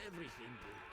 Everything good.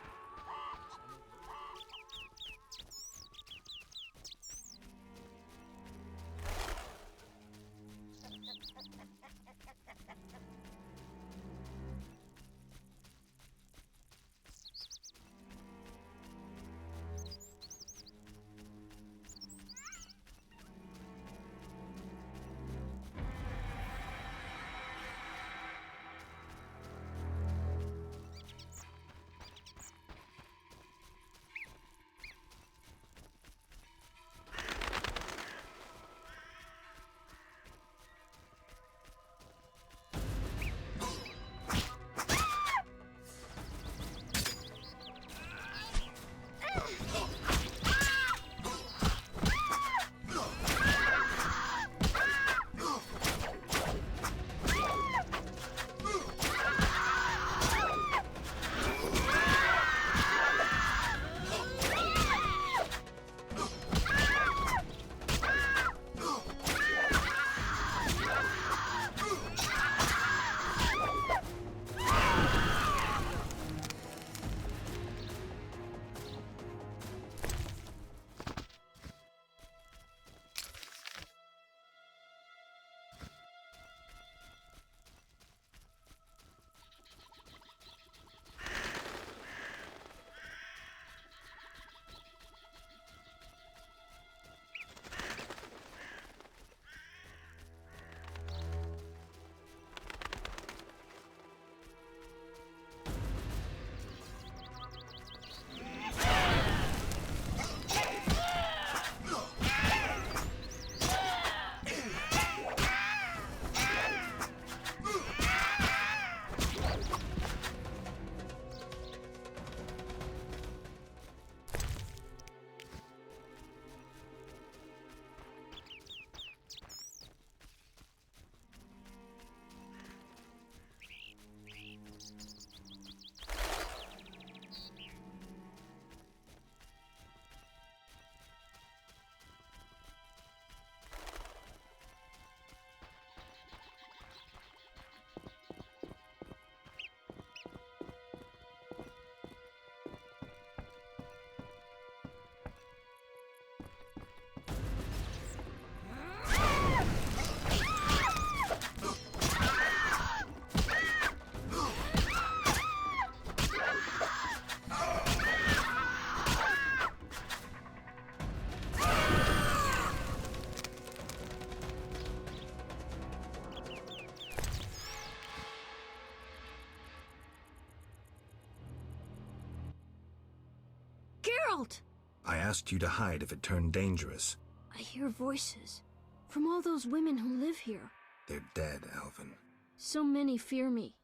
Geralt! I asked you to hide if it turned dangerous. I hear voices from all those women who live here. They're dead, Alvin. So many fear me.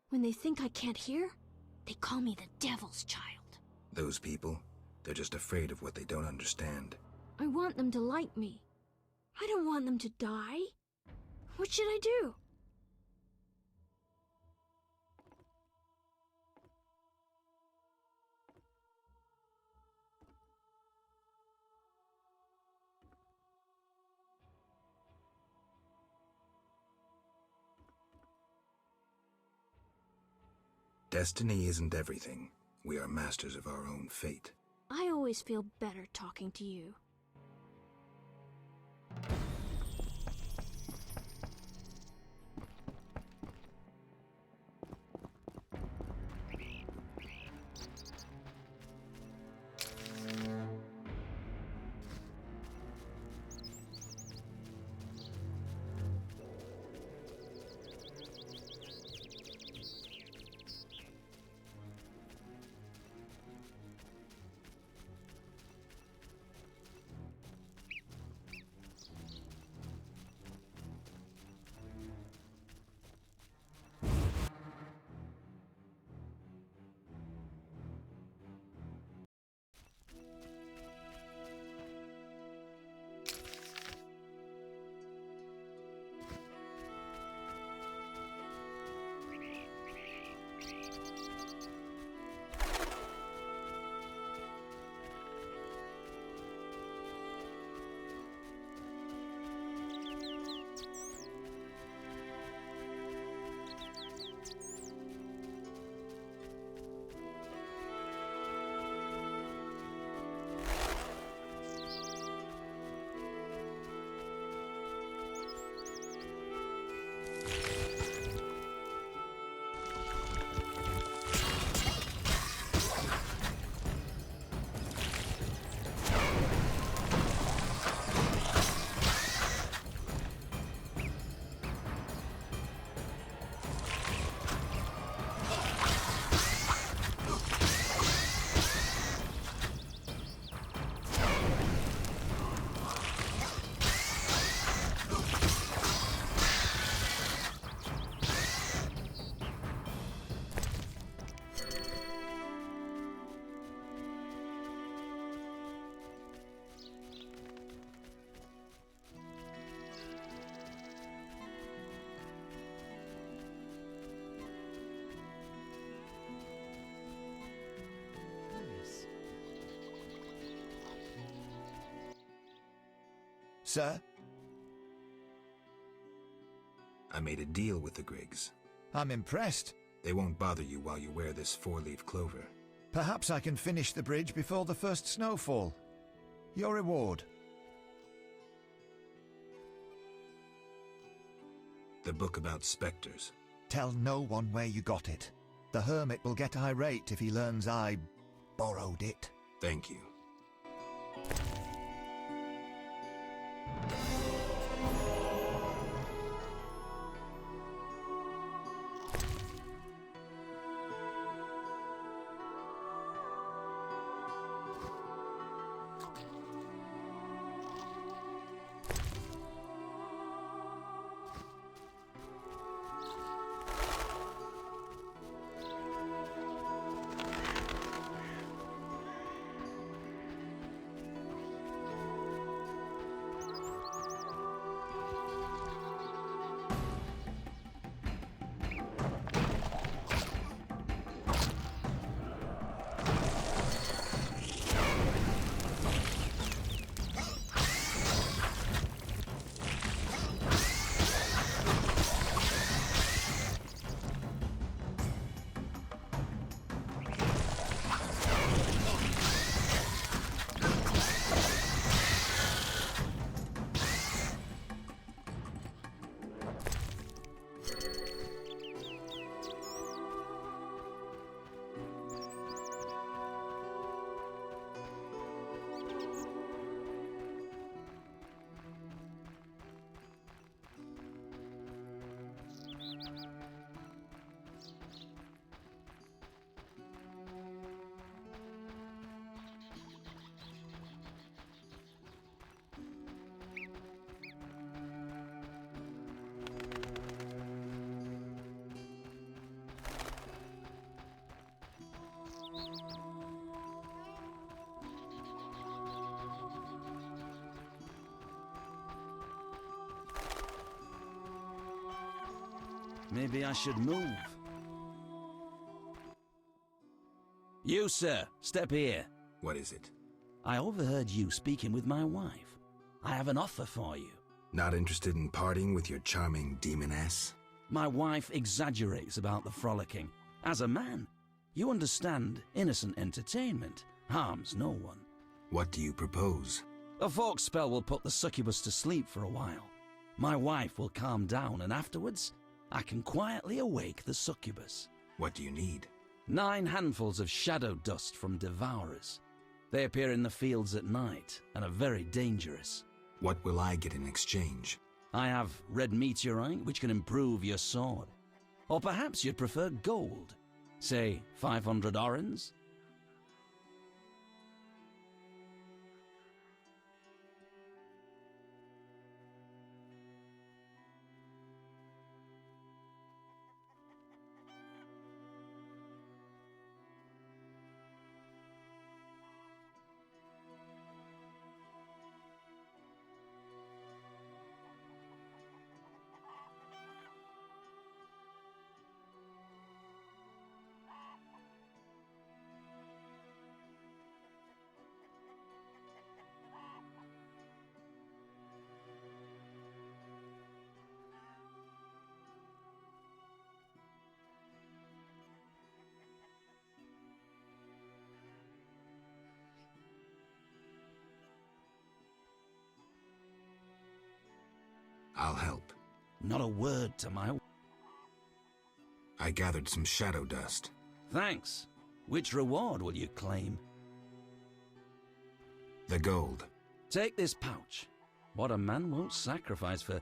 When they think I can't hear, they call me the Devil's Child. Those people, They're just afraid of what they don't understand. I want them to like me. I don't want them to die. What should I do? Destiny isn't everything. We are masters of our own fate. I always feel better talking to you. Sir? I made a deal with the Griggs. I'm impressed. They won't bother you while you wear this four-leaf clover. Perhaps I can finish the bridge before the first snowfall. Your reward. The book about specters. Tell no one where you got it. The hermit will get irate if he learns I borrowed it. Thank you. Maybe I should move. You, sir, step here. What is it? I overheard you speaking with my wife. I have an offer for you. Not interested in parting with your charming demoness? My wife exaggerates about the frolicking. As a man, you understand innocent entertainment harms no one. What do you propose? A fork spell will put the succubus to sleep for a while. My wife will calm down, and afterwards, I can quietly awake the succubus. What do you need? 9 handfuls of shadow dust from devourers. They appear in the fields at night and are very dangerous. What will I get in exchange? I have red meteorite, which can improve your sword. Or perhaps you'd prefer gold. Say 500 orens? I'll help. Not a word to my... I gathered some shadow dust. Thanks. Which reward will you claim? The gold. Take this pouch. What a man won't sacrifice for...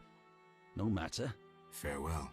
No matter. Farewell.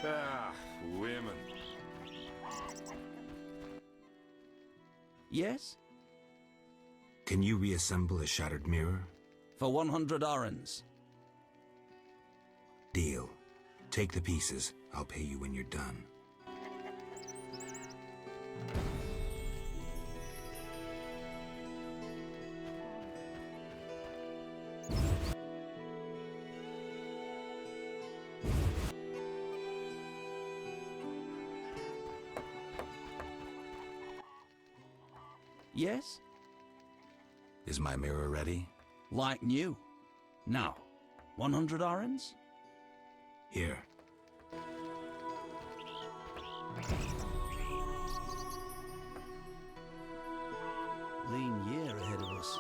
Ah, women. Yes? Can you reassemble a shattered mirror? For 100 orens. Deal. Take the pieces. I'll pay you when you're done. Yes? Is my mirror ready? Like new. Now, 100 orens? Here. lean year ahead of us.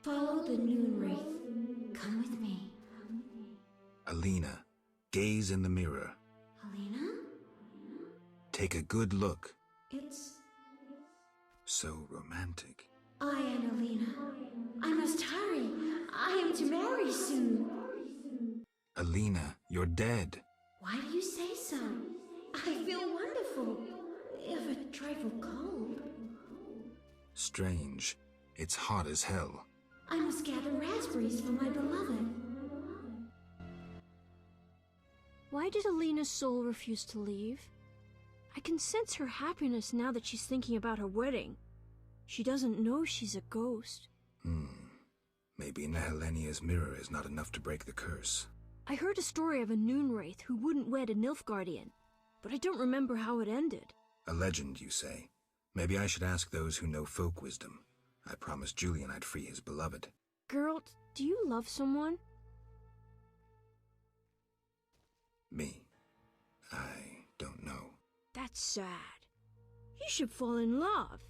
Follow the noon wraith. Come with me. Alina, gaze in the mirror. Alina? Take a good look. It's... So romantic. I am Alina. I must hurry. I am to marry soon. Alina, you're dead. Why do you say so? I feel wonderful, if a trifle cold. Strange. It's hot as hell. I must gather raspberries for my beloved. Why did Alina's soul refuse to leave? I can sense her happiness now that she's thinking about her wedding. She doesn't know she's a ghost. Maybe Nehelenia's mirror is not enough to break the curse. I heard a story of a noon wraith who wouldn't wed a Nilfgaardian, but I don't remember how it ended. A legend, you say? Maybe I should ask those who know folk wisdom. I promised Julian I'd free his beloved. Geralt, do you love someone? Me? I don't know. That's sad. You should fall in love.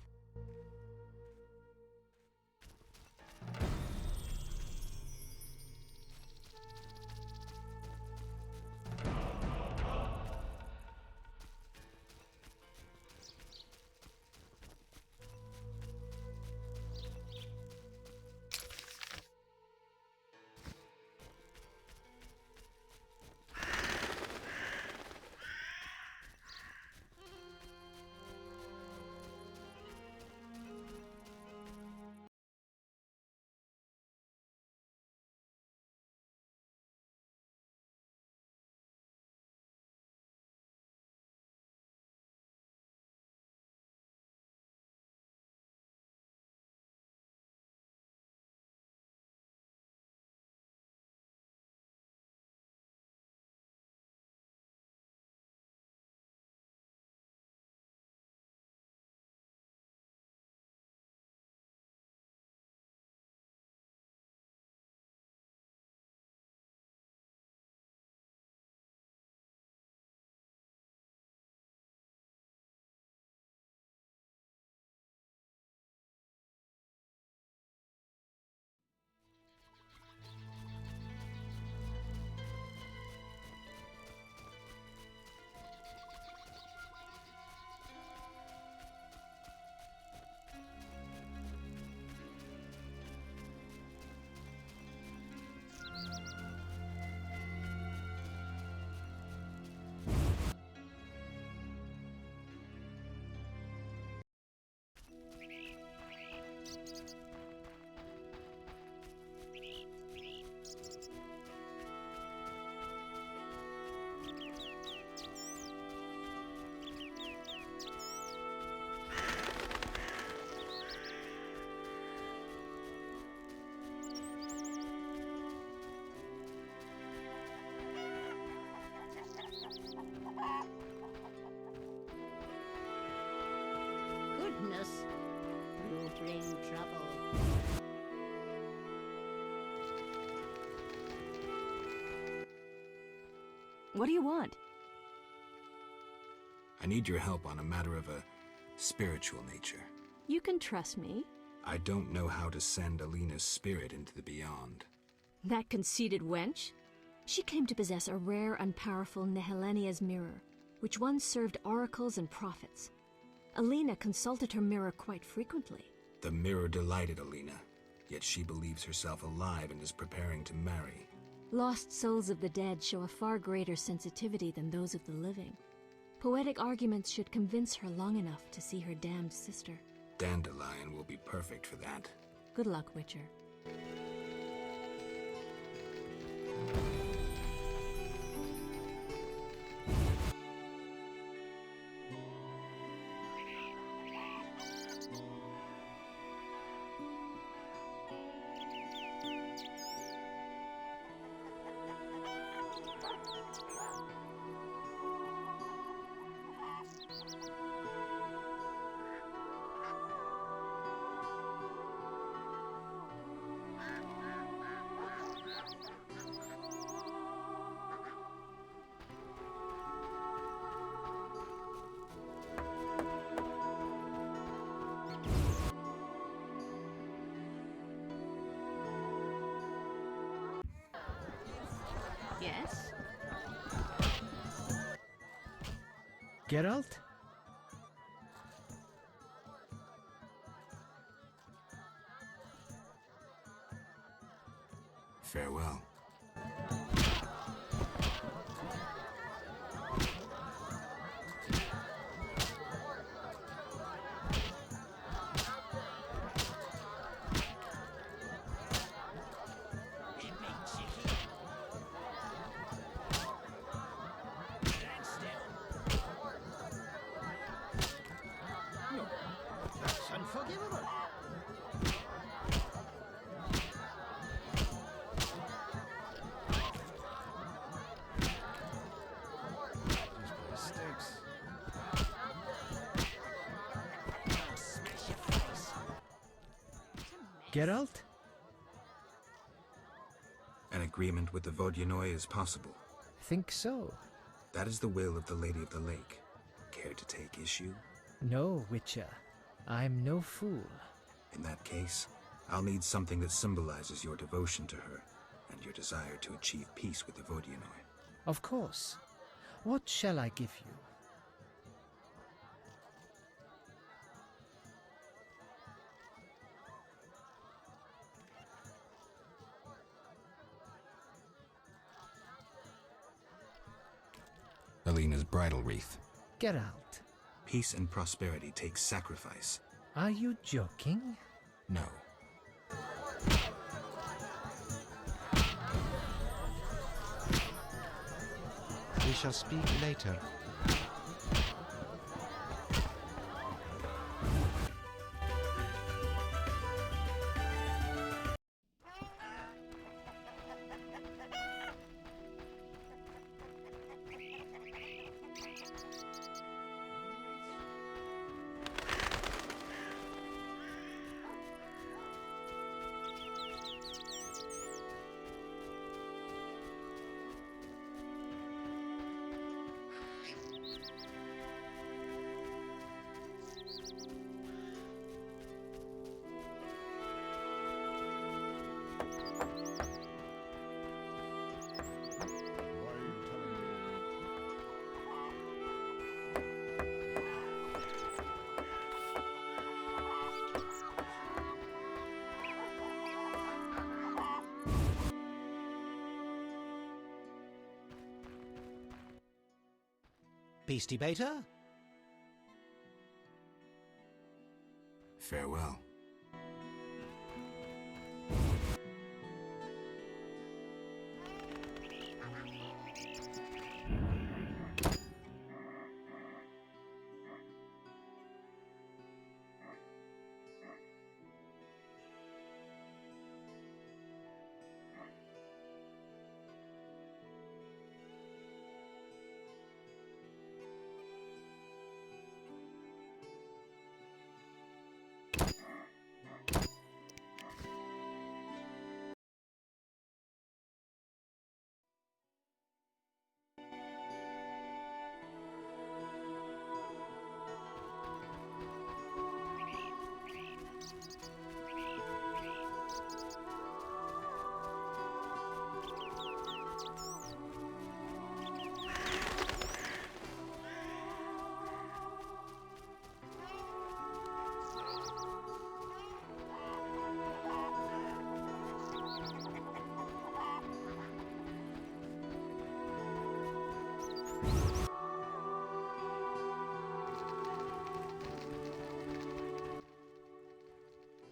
goodness. You bring trouble. What do you want? I need your help on a matter of a spiritual nature. You can trust me. I don't know how to send Alina's spirit into the beyond. That conceited wench? She came to possess a rare and powerful Nehelenia's mirror, which once served oracles and prophets. Alina consulted her mirror quite frequently. The mirror delighted Alina, yet she believes herself alive and is preparing to marry. Lost souls of the dead show a far greater sensitivity than those of the living. Poetic arguments should convince her long enough to see her damned sister. Dandelion will be perfect for that. Good luck, Witcher. Yes? Geralt? Farewell. Geralt? An agreement with the Vodyanoi is possible. Think so. That is the will of the Lady of the Lake. Care to take issue? No, Witcher. I'm no fool. In that case, I'll need something that symbolizes your devotion to her and your desire to achieve peace with the Vodyanoi. Of course. What shall I give you? Alina's bridal wreath. Geralt, Peace and prosperity take sacrifice. are you joking? No. We shall speak later. Peace debater? Farewell.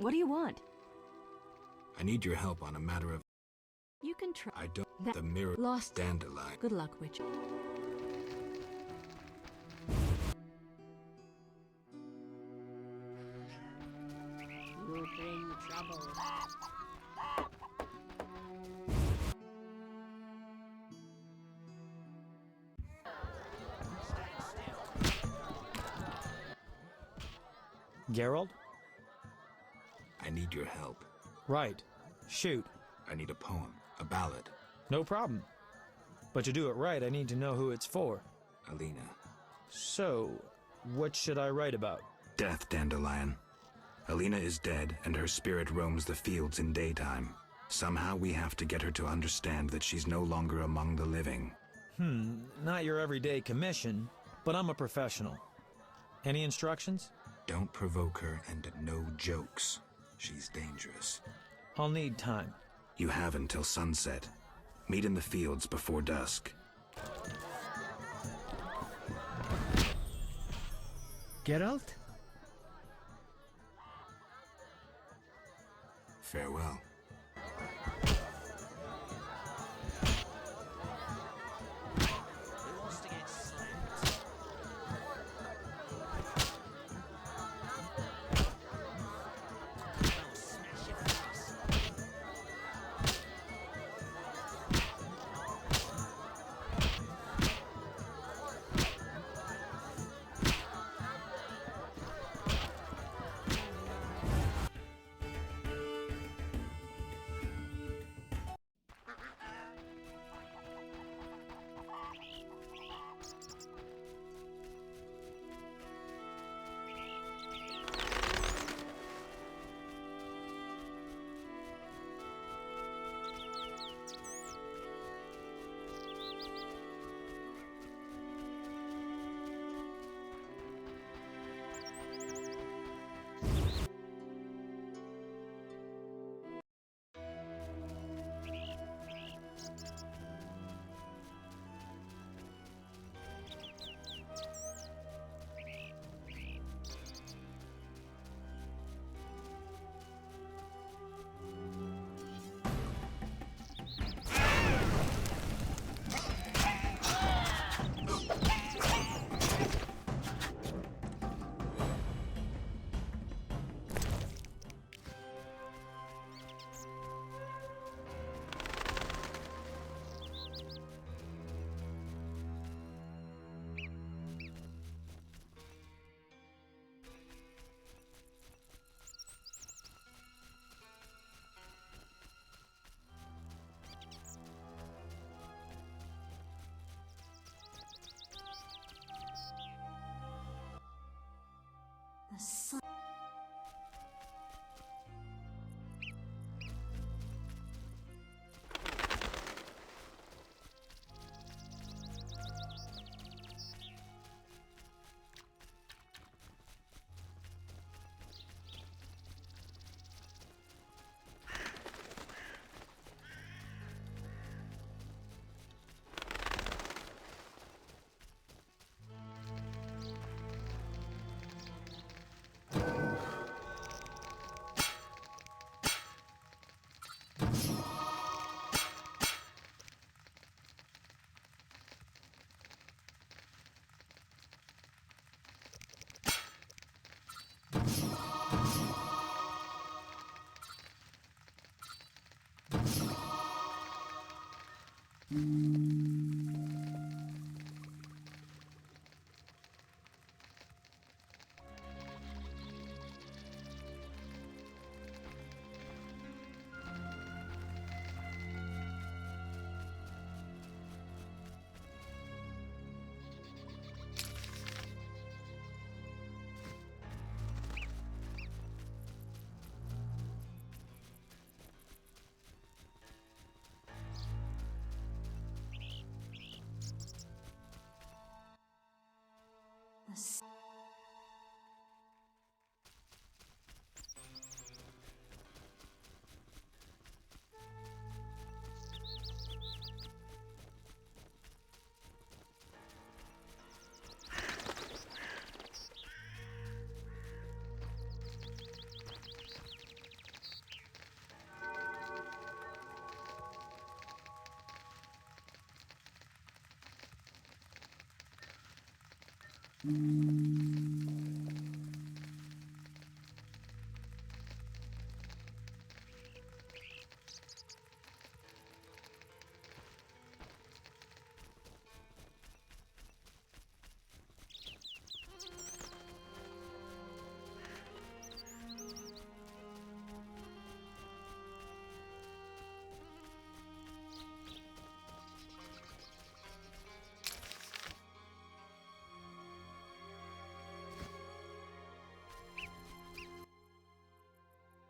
What do you want? I need your help on a matter of... You can try. I don't... That The mirror... lost. Dandelion. Good luck, witch. You bring trouble. Geralt? I need your help. Right. Shoot. I need a poem. A ballad. No problem. But to do it right, I need to know who it's for. Alina. So, what should I write about? Death, Dandelion. Alina is dead, and her spirit roams the fields in daytime. Somehow we have to get her to understand that she's no longer among the living. Not your everyday commission, but I'm a professional. Any instructions? Don't provoke her, and no jokes. She's dangerous. I'll need time. You have until sunset. Meet in the fields before dusk. Geralt? Farewell. The sun.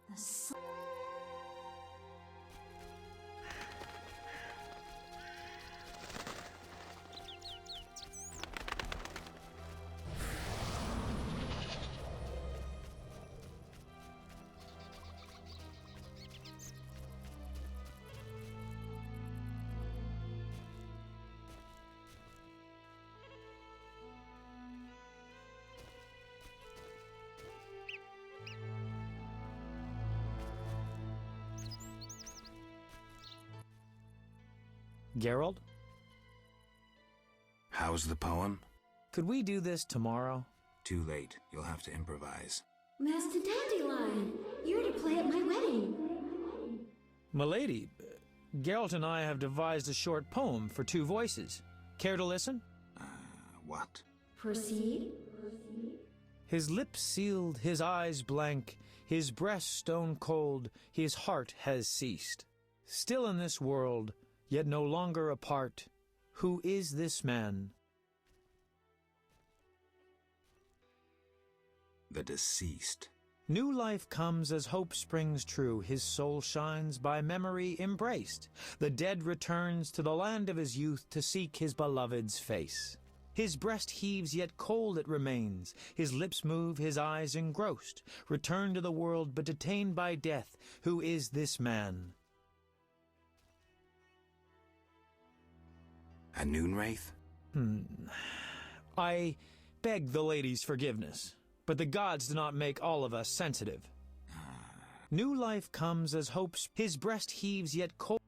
The sun. Geralt, How's the poem? could we do this tomorrow? Too late. You'll have to improvise. Master Dandelion, you're to play at my wedding. Milady, Geralt and I have devised a short poem for 2 voices. Care to listen? What? Proceed. His lips sealed, his eyes blank, his breast stone cold, his heart has ceased. Still in this world, yet no longer apart. Who is this man? The deceased. New life comes as hope springs true. His soul shines by memory embraced. The dead returns to the land of his youth to seek his beloved's face. His breast heaves, yet cold it remains. His lips move, his eyes engrossed. Returned to the world, but detained by death. Who is this man? A Noonwraith? I beg the lady's forgiveness, but the gods do not make all of us sensitive. New life comes as hope's. His breast heaves, yet cold.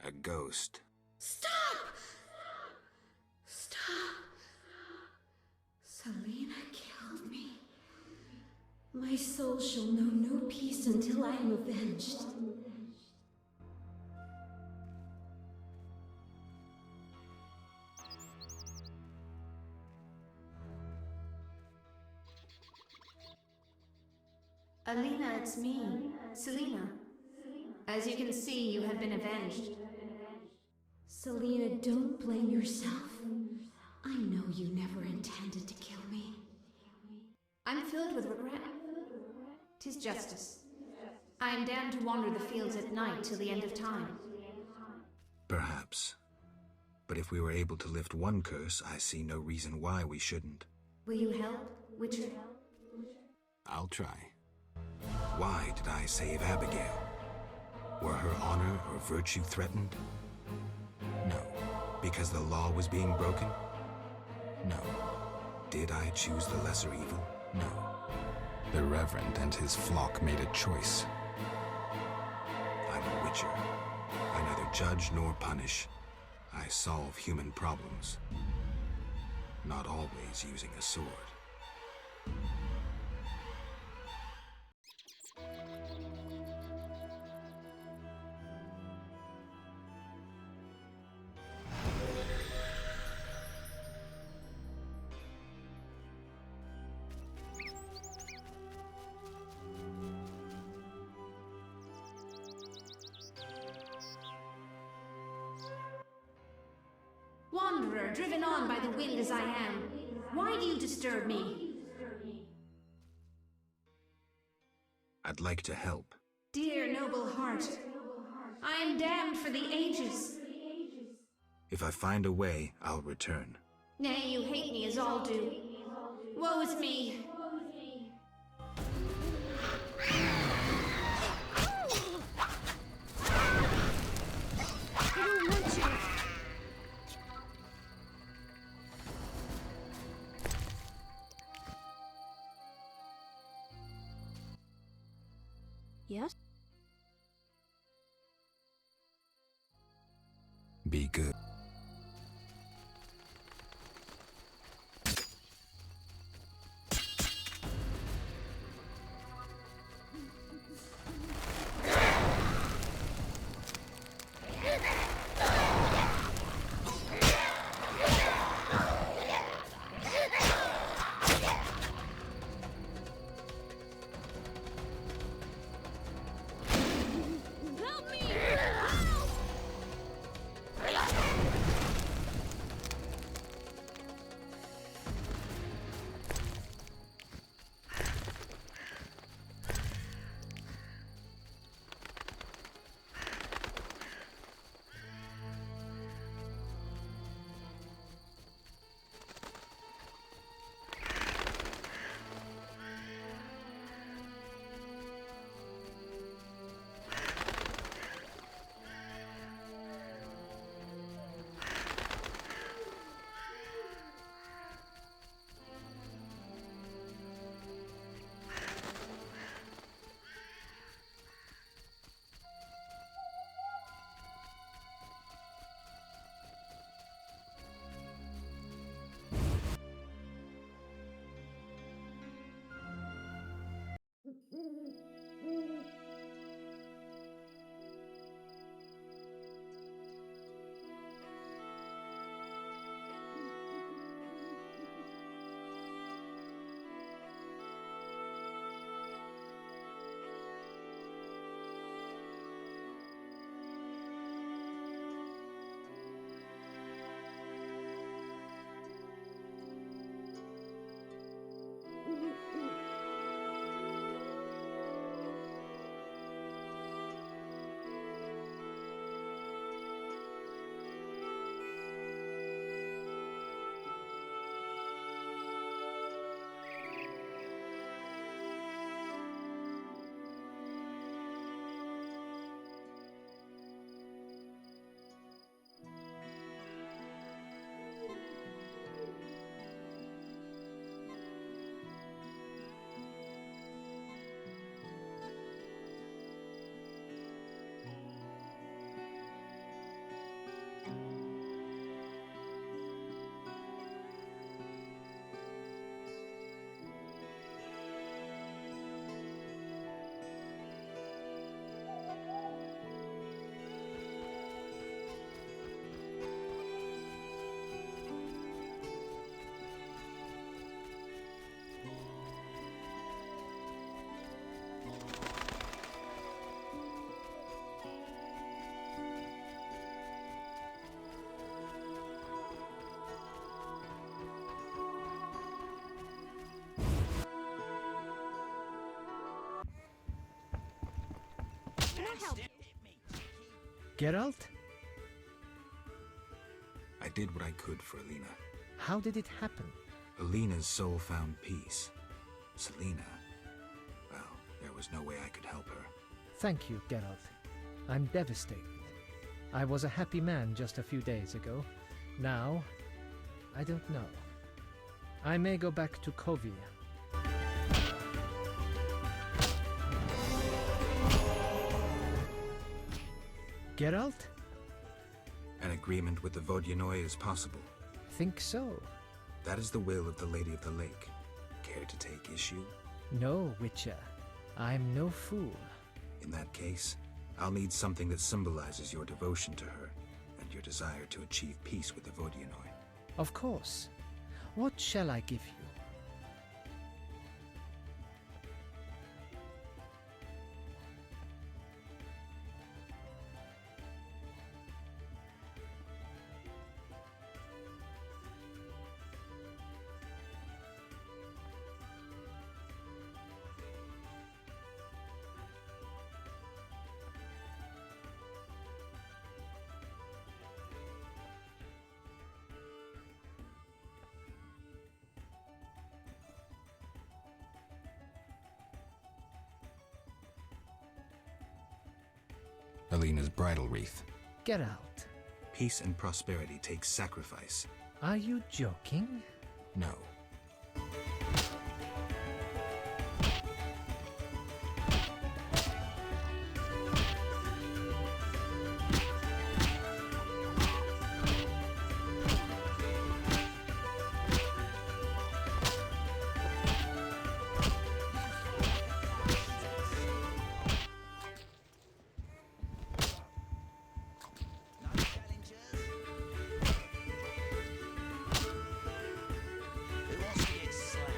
A ghost. Stop! Stop! Selena killed me. My soul shall know no peace until I am avenged. Alina, it's me, Selena. As you can see, you have been avenged. Selena, don't blame yourself. I know you never intended to kill me. I'm filled with regret. 'Tis justice. I am damned to wander the fields at night till the end of time. Perhaps. But if we were able to lift one curse, I see no reason why we shouldn't. Will you help, Witcher? I'll try. Why did I save Abigail? Were her honor or virtue threatened? No. Because the law was being broken? No. Did I choose the lesser evil? No. The Reverend and his flock made a choice. I'm a witcher. I neither judge nor punish. I solve human problems. Not always using a sword. Wanderer, driven on by the wind as I am, why do you disturb me? I'd like to help. Dear noble heart, I am damned for the ages. If I find a way, I'll return. Nay, you hate me as all do. Woe is me. I don't want you. Yes? Be good. help you. Geralt? I did what I could for Alina. How did it happen? Alina's soul found peace. Selena, well, there was no way I could help her. Thank you, Geralt. I'm devastated. I was a happy man just a few days ago. Now, I don't know. I may go back to Kovia. Geralt? An agreement with the Vodyanoi is possible. Think so? That is the will of the Lady of the Lake. Care to take issue? No, Witcher. I'm no fool. In that case, I'll need something that symbolizes your devotion to her and your desire to achieve peace with the Vodyanoi. Of course. What shall I give you? Alina's bridal wreath. Geralt, Peace and prosperity take sacrifice. are you joking? No. Who wants to get slapped?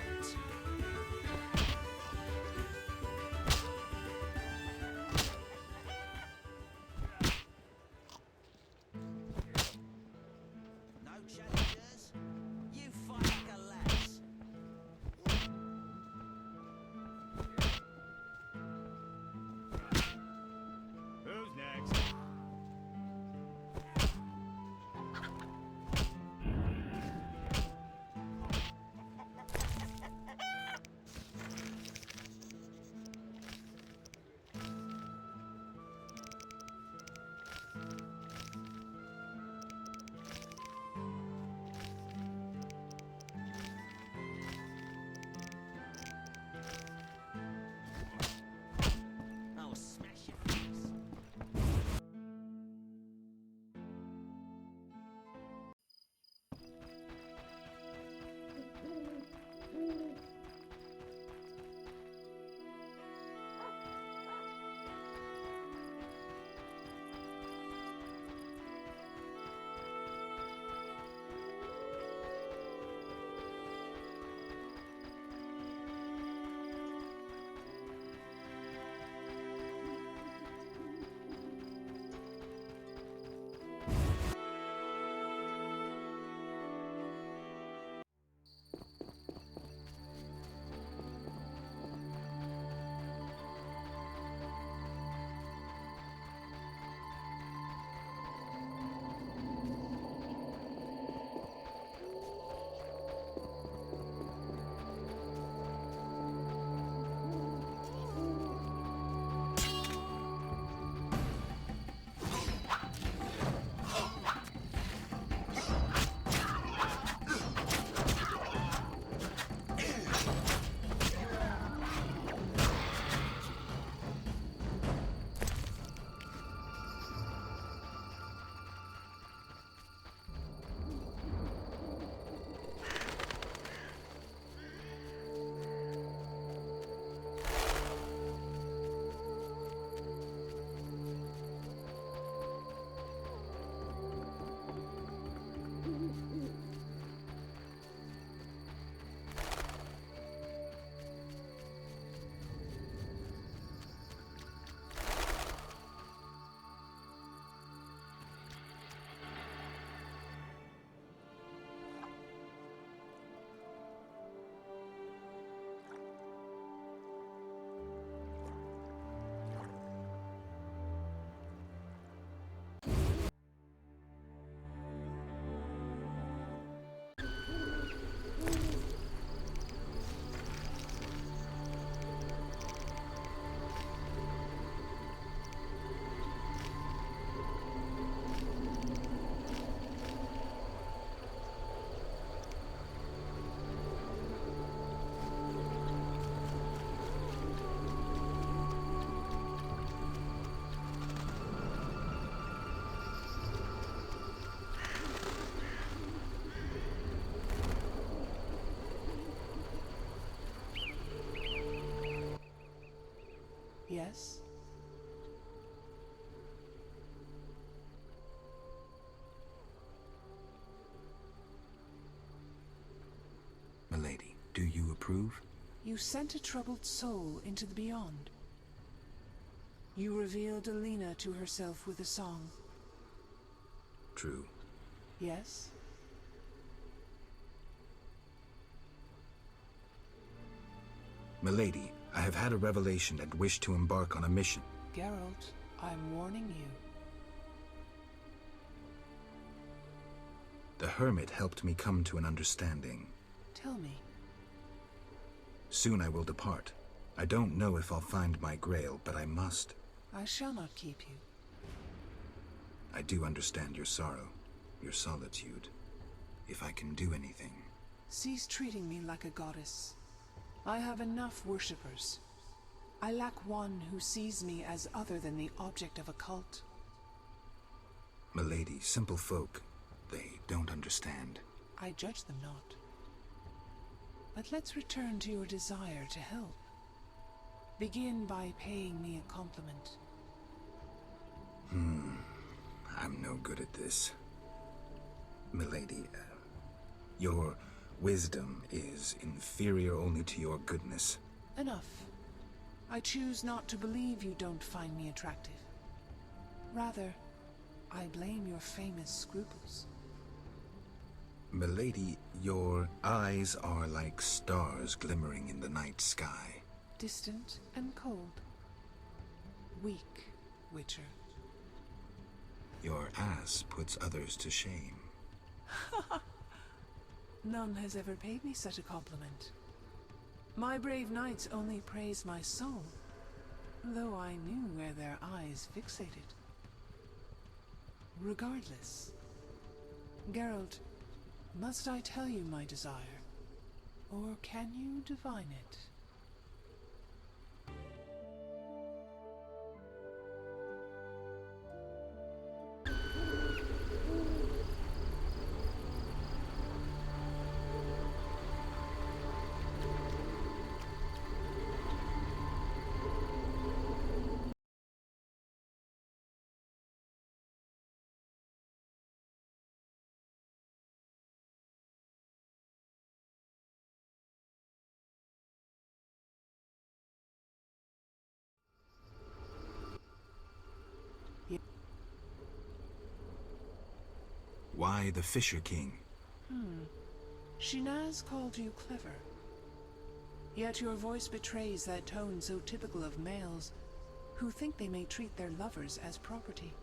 Yes? Milady, do you approve? You sent a troubled soul into the beyond. You revealed Alina to herself with a song. True. Yes? Milady, I have had a revelation and wish to embark on a mission. Geralt, I'm warning you. The hermit helped me come to an understanding. Tell me. Soon I will depart. I don't know if I'll find my grail, but I must. I shall not keep you. I do understand your sorrow, your solitude. If I can do anything. Cease treating me like a goddess. I have enough worshippers. I lack one who sees me as other than the object of a cult. Milady, simple folk, they don't understand. I judge them not. But let's return to your desire to help. Begin by paying me a compliment. I'm no good at this. Milady, your wisdom is inferior only to your goodness. Enough. I choose not to believe you don't find me attractive. Rather, I blame your famous scruples. Milady, your eyes are like stars glimmering in the night sky. Distant and cold. Weak, Witcher. Your ass puts others to shame. None has ever paid me such a compliment. My brave knights only praise my soul, though I knew where their eyes fixated. Regardless, Geralt, must I tell you my desire, or can you divine it? Why the Fisher King? Shinaz called you clever. Yet your voice betrays that tone so typical of males who think they may treat their lovers as property.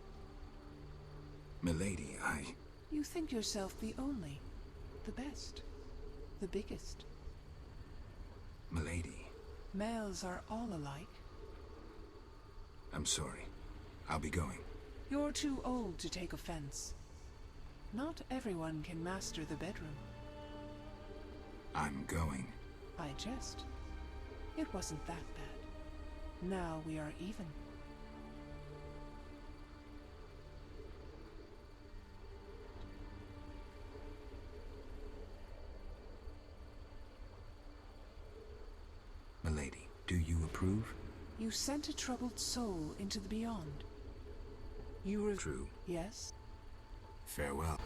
Milady, You think yourself the only, the best, the biggest. Milady. Males are all alike. I'm sorry. I'll be going. You're too old to take offense. Not everyone can master the bedroom. I'm going. I jest. It wasn't that bad. Now we are even. Milady, do you approve? You sent a troubled soul into the beyond. True. Yes? Farewell.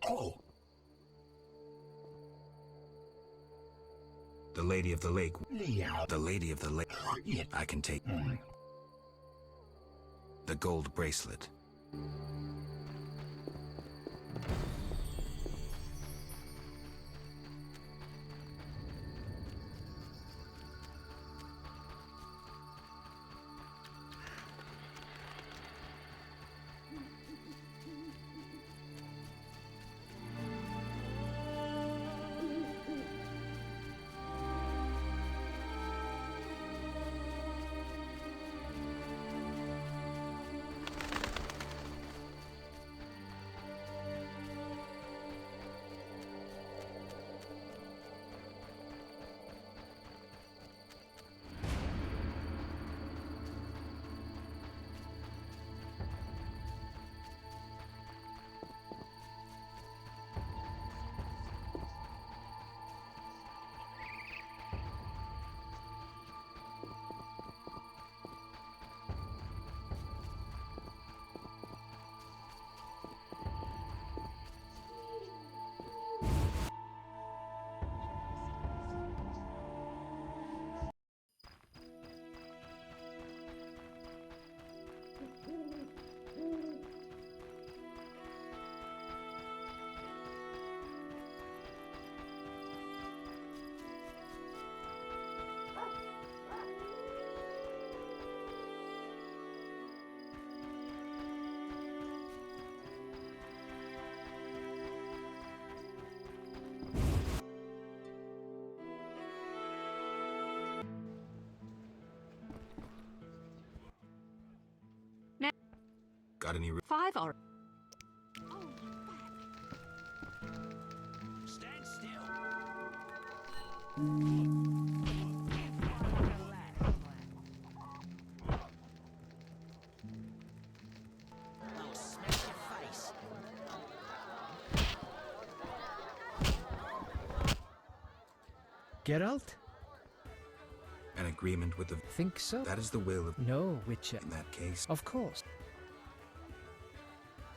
Oh! The Lady of the Lake. The Lady of the Lake. I can take. The gold bracelet. Got any? 5 are. Stand still. I'll smash your face. Geralt? An agreement with the... Think so? That is the will of... No, Witcher. In that case... Of course.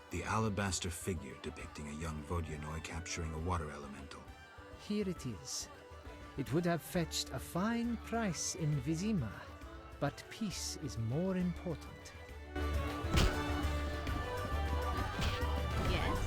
The alabaster figure depicting a young Vodyanoi capturing a water elemental. Here it is. It would have fetched a fine price in Vizima, but peace is more important. Yes?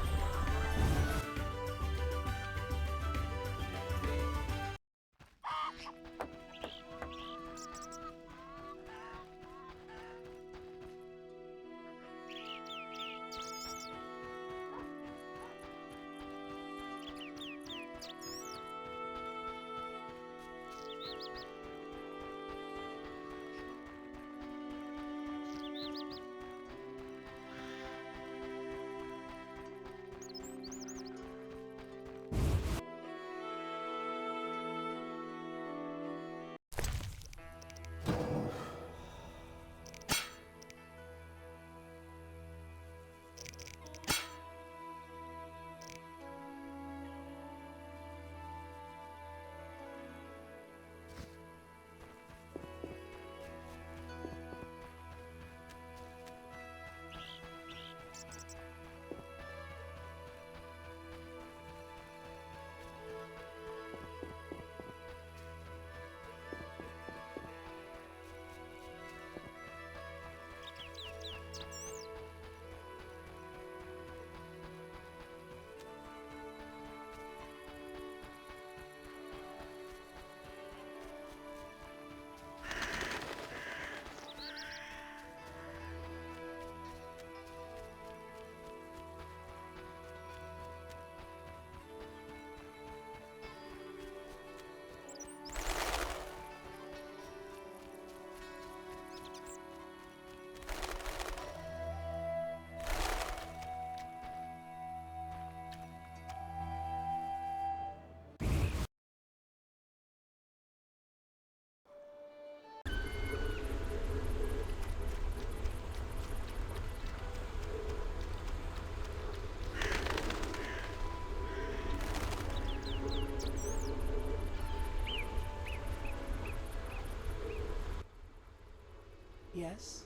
Yes?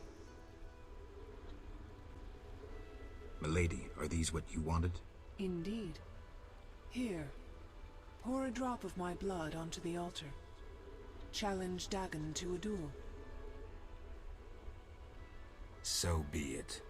Milady, are these what you wanted? Indeed. Here, pour a drop of my blood onto the altar. Challenge Dagon to a duel. So be it.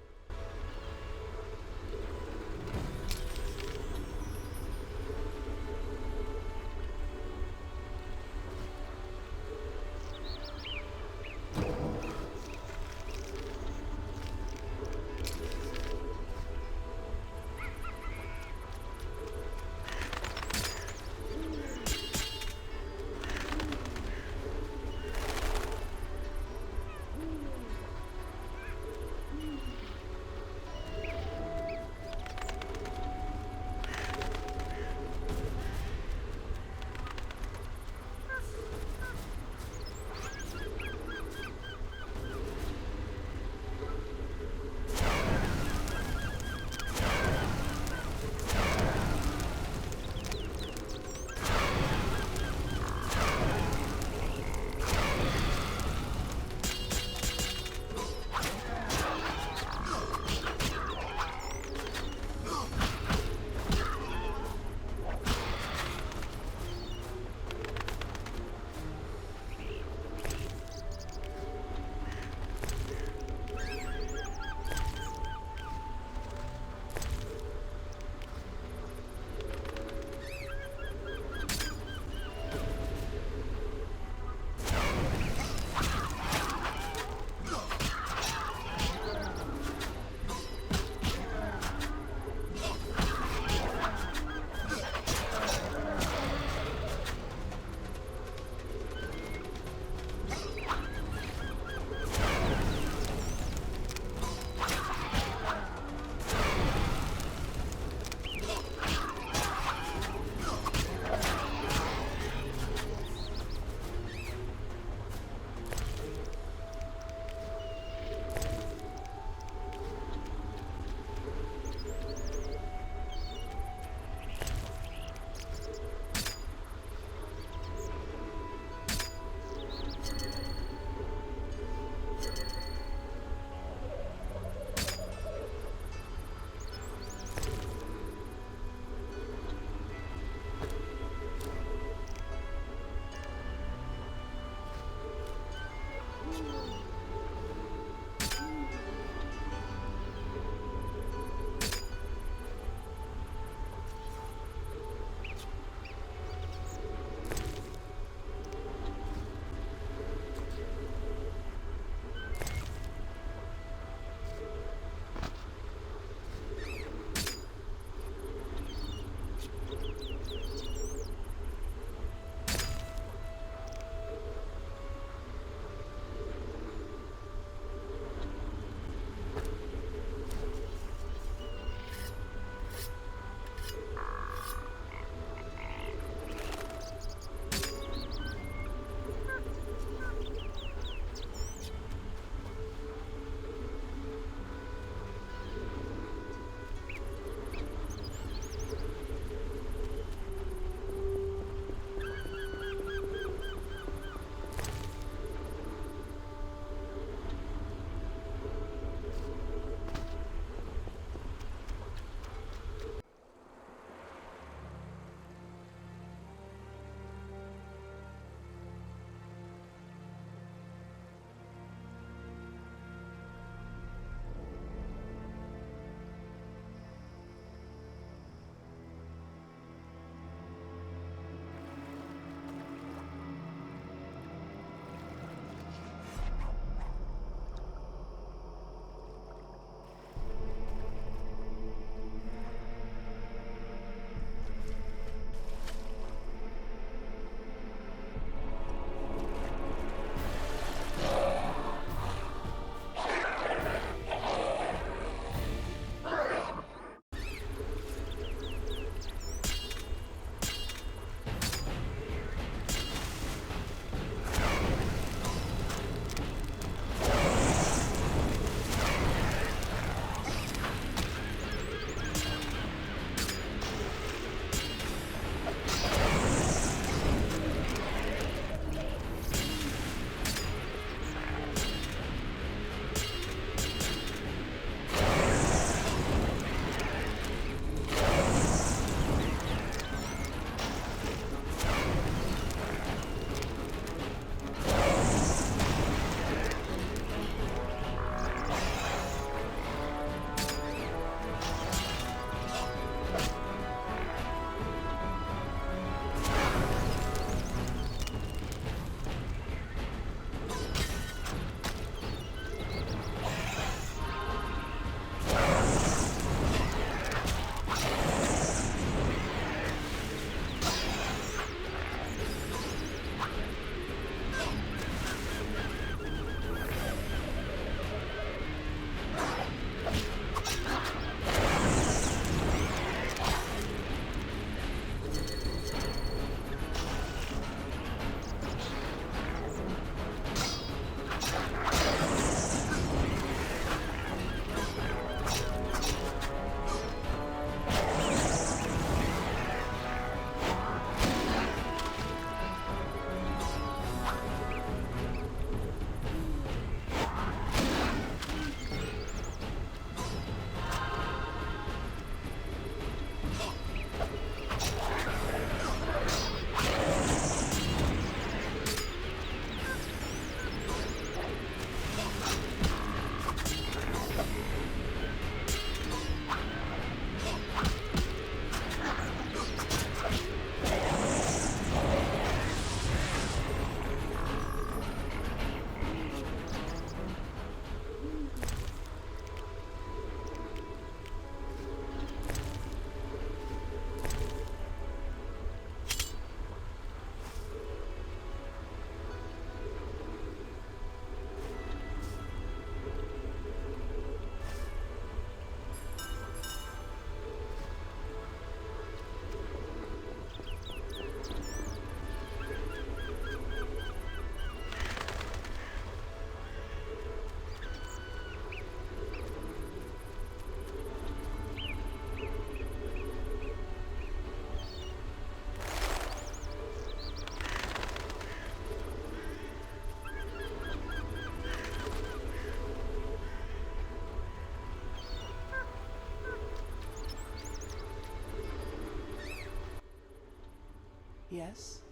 yes?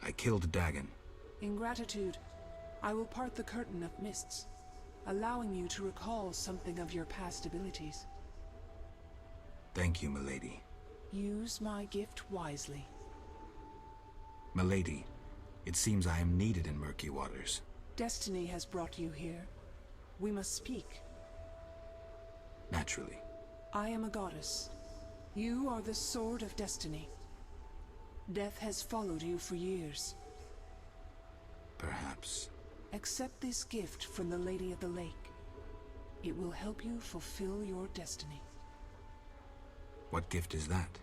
I killed Dagon. In gratitude, I will part the curtain of mists, allowing you to recall something of your past abilities. Thank you, milady. Use my gift wisely. Milady, it seems I am needed in Murky Waters. Destiny has brought you here. We must speak. Naturally. I am a goddess. You are the Sword of Destiny. Death has followed you for years. Perhaps. Accept this gift from the Lady of the Lake. It will help you fulfill your destiny. What gift is that?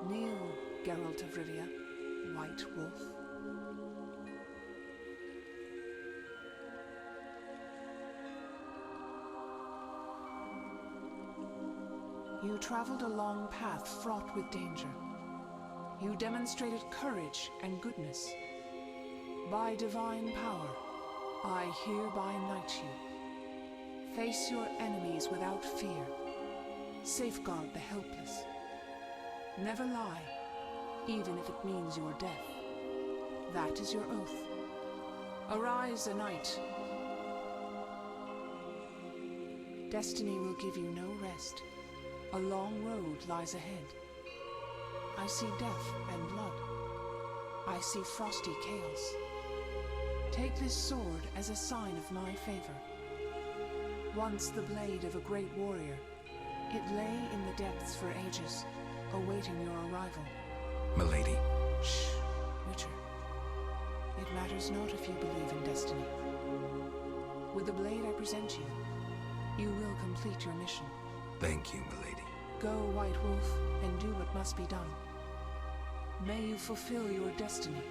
Kneel, Geralt of Rivia, White Wolf. You traveled a long path fraught with danger. You demonstrated courage and goodness. By divine power, I hereby knight you. Face your enemies without fear. Safeguard the helpless. Never lie, even if it means your death. That is your oath. Arise a knight. Destiny will give you no rest. A long road lies ahead. I see death and blood. I see frosty chaos. Take this sword as a sign of my favor. Once the blade of a great warrior, it lay in the depths for ages, awaiting your arrival. Milady. Shh, Witcher. It matters not if you believe in destiny. With the blade I present you, you will complete your mission. Thank you, milady. Go, White Wolf, and do what must be done. May you fulfill your destiny.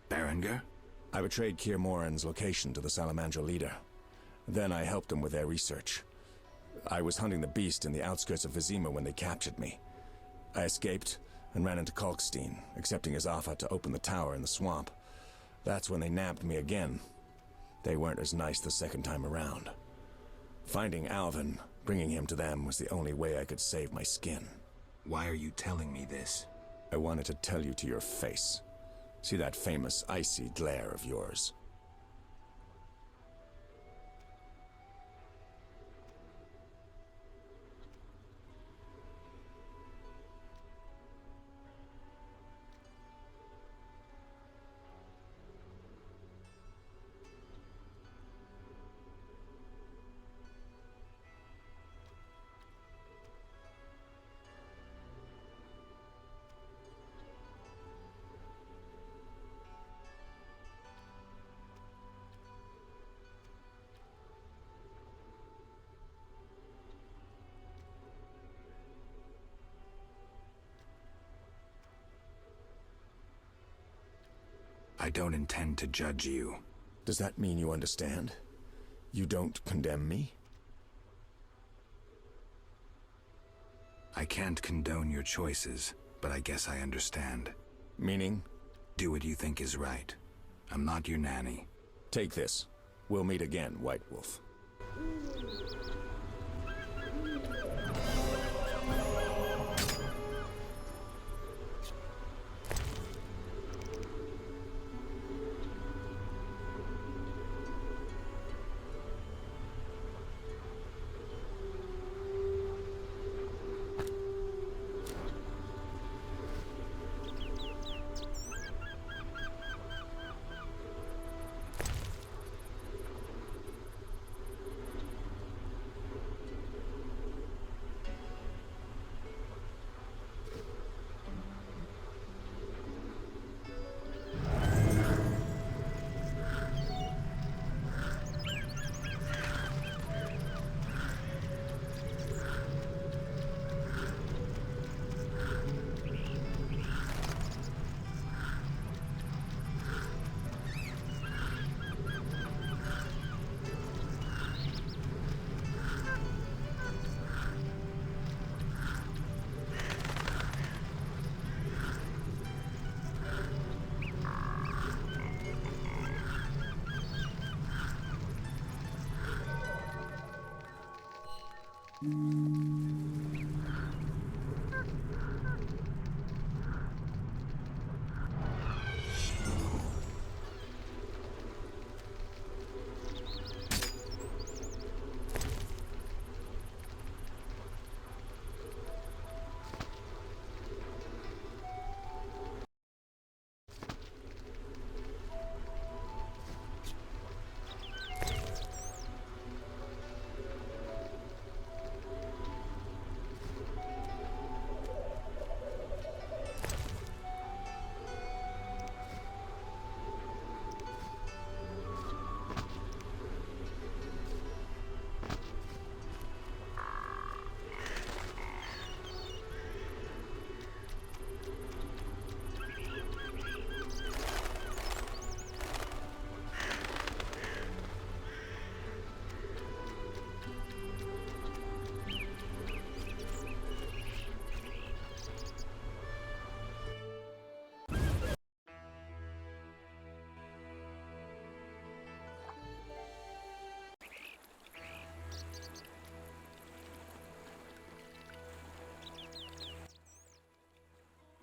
Berenger? I betrayed Kier Moran's location to the Salamandra leader. Then I helped them with their research. I was hunting the beast in the outskirts of Vizima when they captured me. I escaped and ran into Kalkstein, accepting his offer to open the tower in the swamp. That's when they nabbed me again. They weren't as nice the second time around. Finding Alvin, bringing him to them, was the only way I could save my skin. Why are you telling me this? I wanted to tell you to your face. See that famous icy glare of yours? I don't intend to judge you. Does that mean you understand? You don't condemn me? I can't condone your choices, but I guess I understand. Meaning? Do what you think is right. I'm not your nanny. Take this. We'll meet again, White Wolf.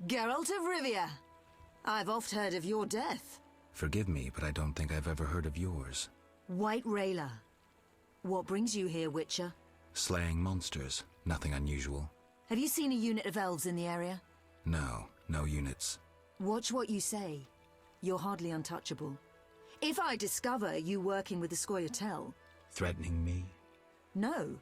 Geralt of Rivia. I've oft heard of your death. Forgive me, but I don't think I've ever heard of yours. White Rayla. What brings you here, Witcher? Slaying monsters. Nothing unusual. Have you seen a unit of elves in the area? No, no units. Watch what you say. You're hardly untouchable. If I discover you working with the Scoia'tael... Threatening me? No.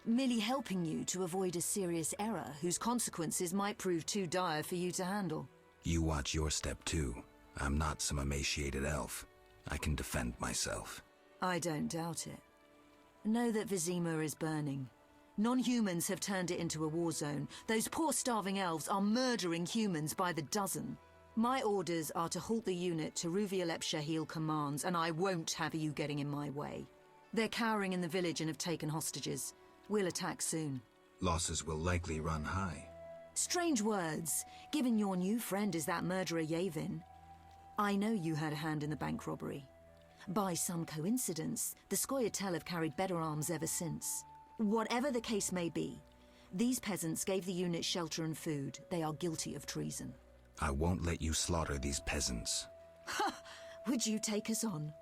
Merely helping you to avoid a serious error whose consequences might prove too dire for you to handle. You watch your step too. I'm not some emaciated elf. I can defend myself. I don't doubt it. Know that Vizima is burning. Non-humans have turned it into a war zone. Those poor starving elves are murdering humans by the dozen. My orders are to halt the unit to Ruvialepshahil commands, and I won't have you getting in my way. They're cowering in the village and have taken hostages. We'll attack soon. Losses will likely run high. Strange words, given your new friend is that murderer Yavin. I know you had a hand in the bank robbery. By some coincidence, the Scoia'tael have carried better arms ever since. Whatever the case may be, these peasants gave the unit shelter and food. They are guilty of treason. I won't let you slaughter these peasants. Ha! Would you take us on?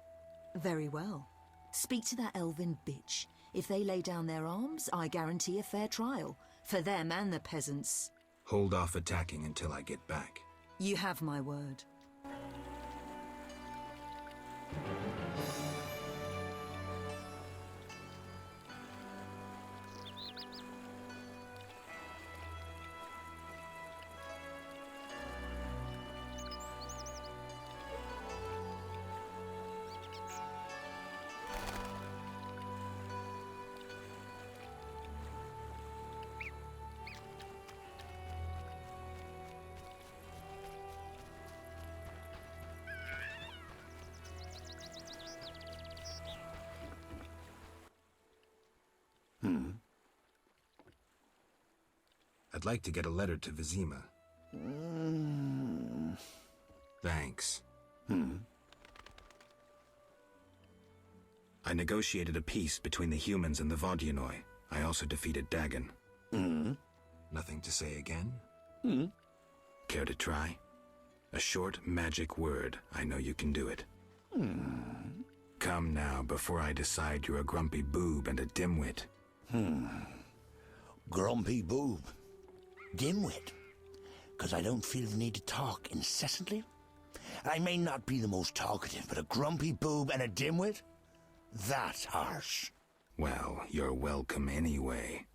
Very well. Speak to that elven bitch. If they lay down their arms, I guarantee a fair trial. For them and the peasants. Hold off attacking until I get back. You have my word. I'd like to get a letter to Vizima. Thanks. I negotiated a peace between the humans and the Vodyanoi. I also defeated Dagon. Nothing to say again? Care to try? A short magic word. I know you can do it. Come now, before I decide you're a grumpy boob and a dimwit. Grumpy boob. Dimwit. 'Cause I don't feel the need to talk incessantly. I may not be the most talkative, but a grumpy boob and a dimwit? That's harsh. Well, you're welcome anyway.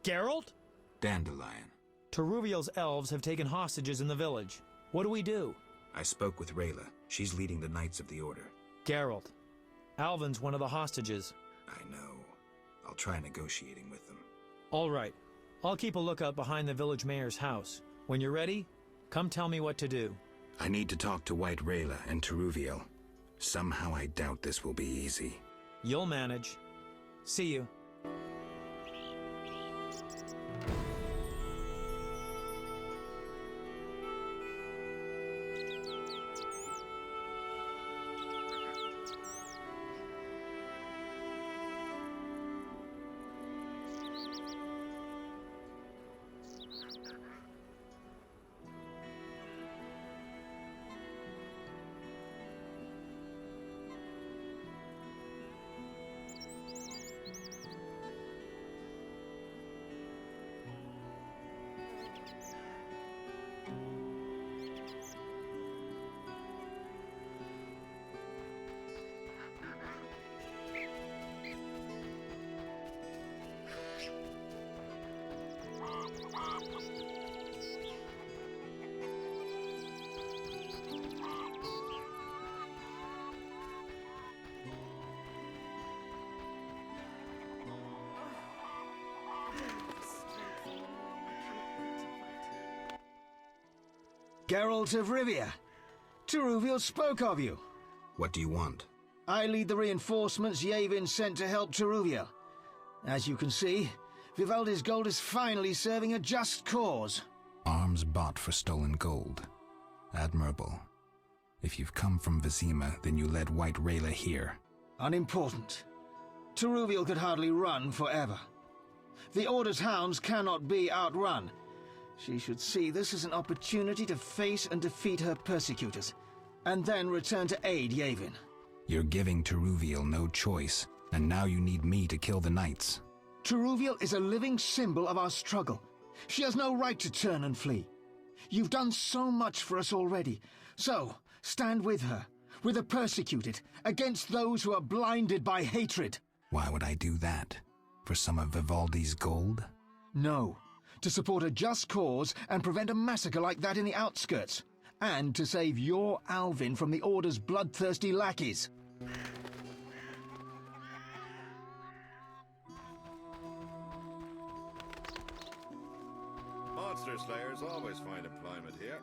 Geralt? Dandelion. Teruviel's elves have taken hostages in the village. What do we do? I spoke with Rayla. She's leading the Knights of the Order. Geralt. Alvin's one of the hostages. I know. I'll try negotiating with them. All right. I'll keep a lookout behind the village mayor's house. When you're ready, come tell me what to do. I need to talk to White Rayla and Teruviel. Somehow I doubt this will be easy. You'll manage. See you. Geralt of Rivia. Teruviel spoke of you. What do you want? I lead the reinforcements Yavin sent to help Teruviel. As you can see, Vivaldi's gold is finally serving a just cause. Arms bought for stolen gold. Admirable. If you've come from Vizima, then you led White Rayla here. Unimportant. Teruviel could hardly run forever. The Order's hounds cannot be outrun. She should see this as an opportunity to face and defeat her persecutors, and then return to aid Yavin. You're giving Teruviel no choice, and now you need me to kill the Knights. Teruviel is a living symbol of our struggle. She has no right to turn and flee. You've done so much for us already, so stand with her, with the persecuted, against those who are blinded by hatred. Why would I do that? For some of Vivaldi's gold? No. To support a just cause and prevent a massacre like that in the outskirts. And to save your Alvin from the Order's bloodthirsty lackeys. Monster slayers always find employment here.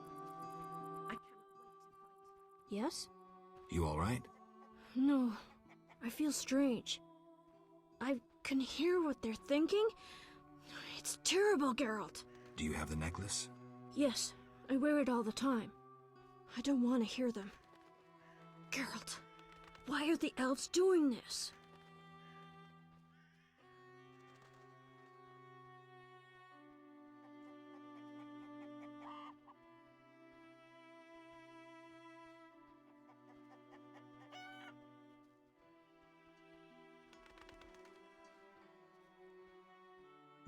Yes? You all right? No, I feel strange. I can hear what they're thinking. It's terrible, Geralt. Do you have the necklace? Yes, I wear it all the time. I don't want to hear them. Geralt, why are the elves doing this?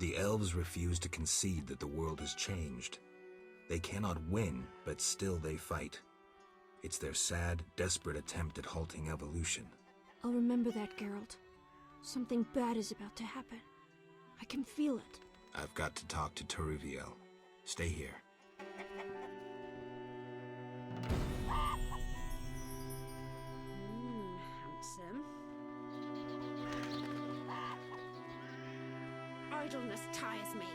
The elves refuse to concede that the world has changed. They cannot win, but still they fight. It's their sad, desperate attempt at halting evolution. I'll remember that, Geralt. Something bad is about to happen. I can feel it. I've got to talk to Teruviel. Stay here. Handsome. Idleness tires me.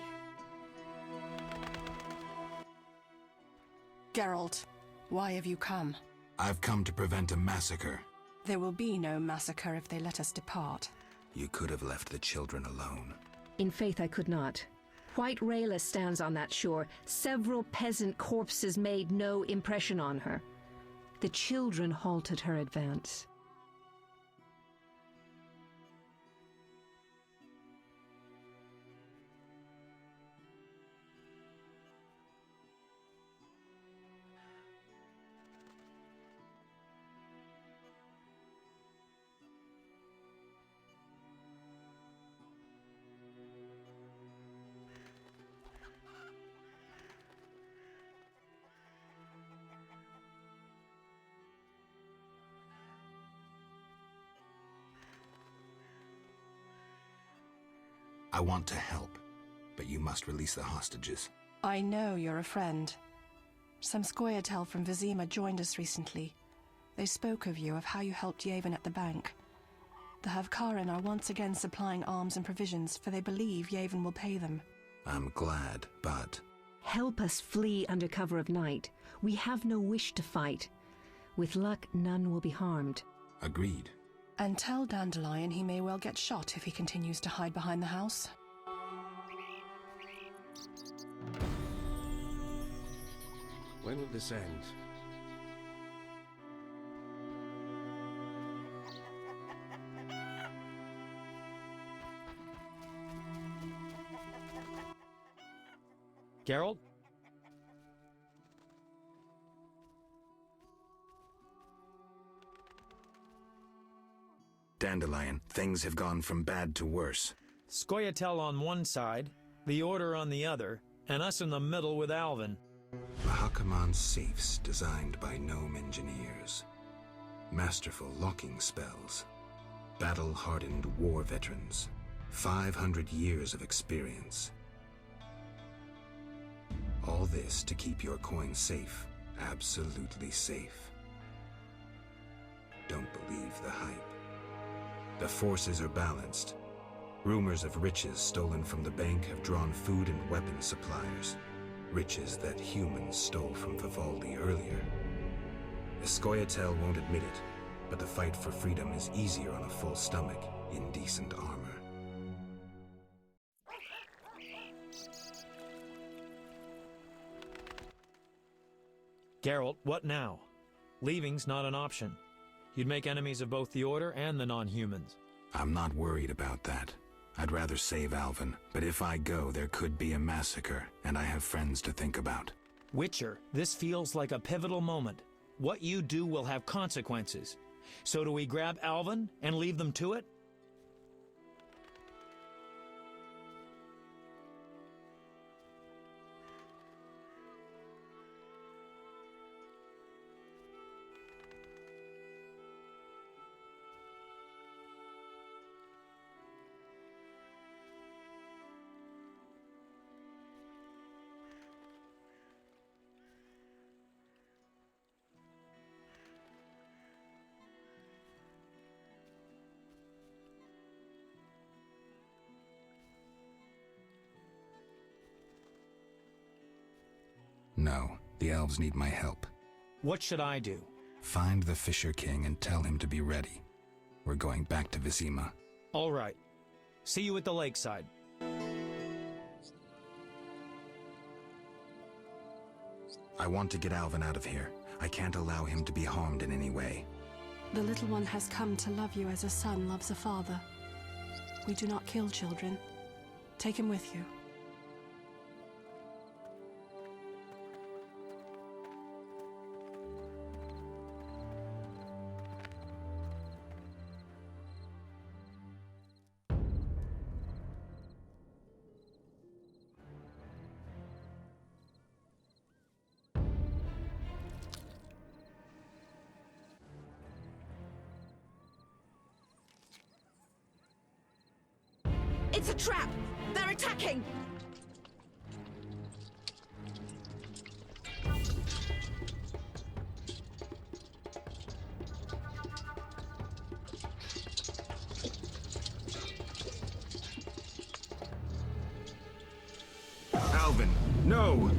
Geralt, why have you come? I've come to prevent a massacre. There will be no massacre if they let us depart. You could have left the children alone. In faith I could not. White Rayla stands on that shore. Several peasant corpses made no impression on her. The children halted her advance. I want to help, but you must release the hostages. I know you're a friend. Some Scoia'tael from Vizima joined us recently. They spoke of you, of how you helped Yevon at the bank. The Havkaran are once again supplying arms and provisions, for they believe Yevon will pay them. I'm glad, but... Help us flee under cover of night. We have no wish to fight. With luck, none will be harmed. Agreed. And tell Dandelion he may well get shot if he continues to hide behind the house. When will this end? Geralt? Dandelion, things have gone from bad to worse. Scoia'tael on one side, the Order on the other, and us in the middle with Alvin. Mahakaman safes designed by gnome engineers. Masterful locking spells. Battle-hardened war veterans. 500 years of experience. All this to keep your coin safe. Absolutely safe. Don't believe the hype. The forces are balanced. Rumors of riches stolen from the bank have drawn food and weapon suppliers. Riches that humans stole from Vivaldi earlier. Scoia'tael won't admit it, but the fight for freedom is easier on a full stomach in decent armor. Geralt, what now? Leaving's not an option. You'd make enemies of both the Order and the non-humans. I'm not worried about that. I'd rather save Alvin, but if I go, there could be a massacre, and I have friends to think about. Witcher, this feels like a pivotal moment. What you do will have consequences. So do we grab Alvin and leave them to it? No, the elves need my help. What should I do? Find the Fisher King and tell him to be ready. We're going back to Vizima. All right. See you at the lakeside. I want to get Alvin out of here. I can't allow him to be harmed in any way. The little one has come to love you as a son loves a father. We do not kill children. Take him with you. It's a trap! They're attacking! Alvin, no!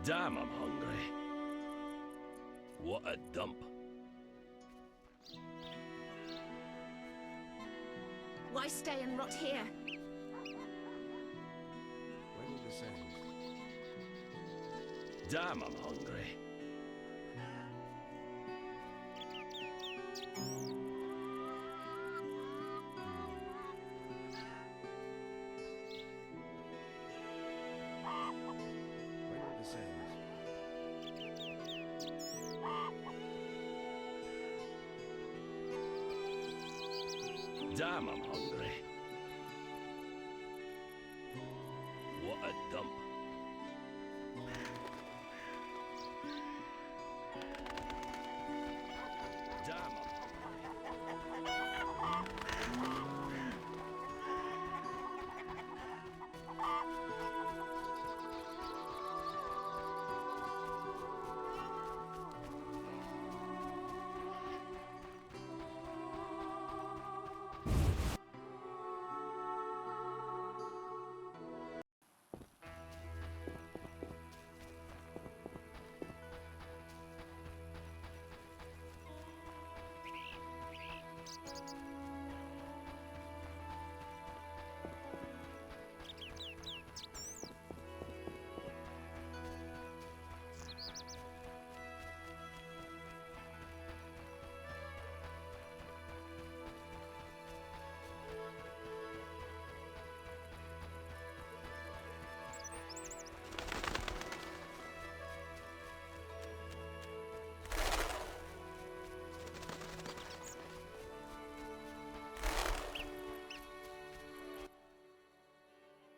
Damn, I'm hungry. What a dump. Why stay and rot here? When will this end? Damn, I'm hungry. When will this end? Damn, I'm hungry. What a dump. Damn,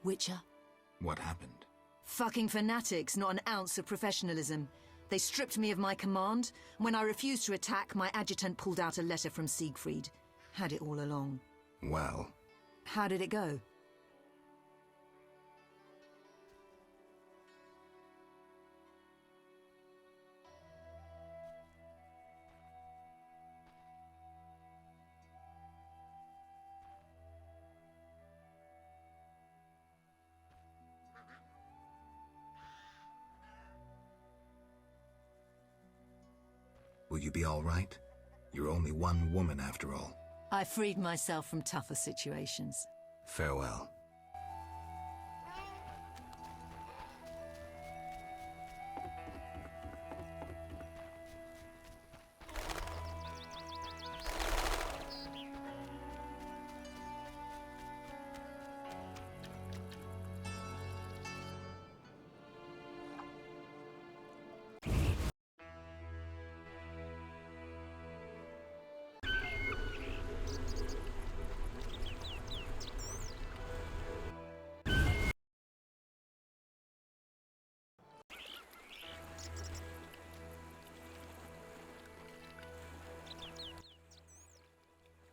Witcher? What happened? Fucking fanatics, not an ounce of professionalism. They stripped me of my command. When I refused to attack, my adjutant pulled out a letter from Siegfried. Had it all along. Well, How did it go? will you be all right? You're only one woman after all. I freed myself from tougher situations. Farewell.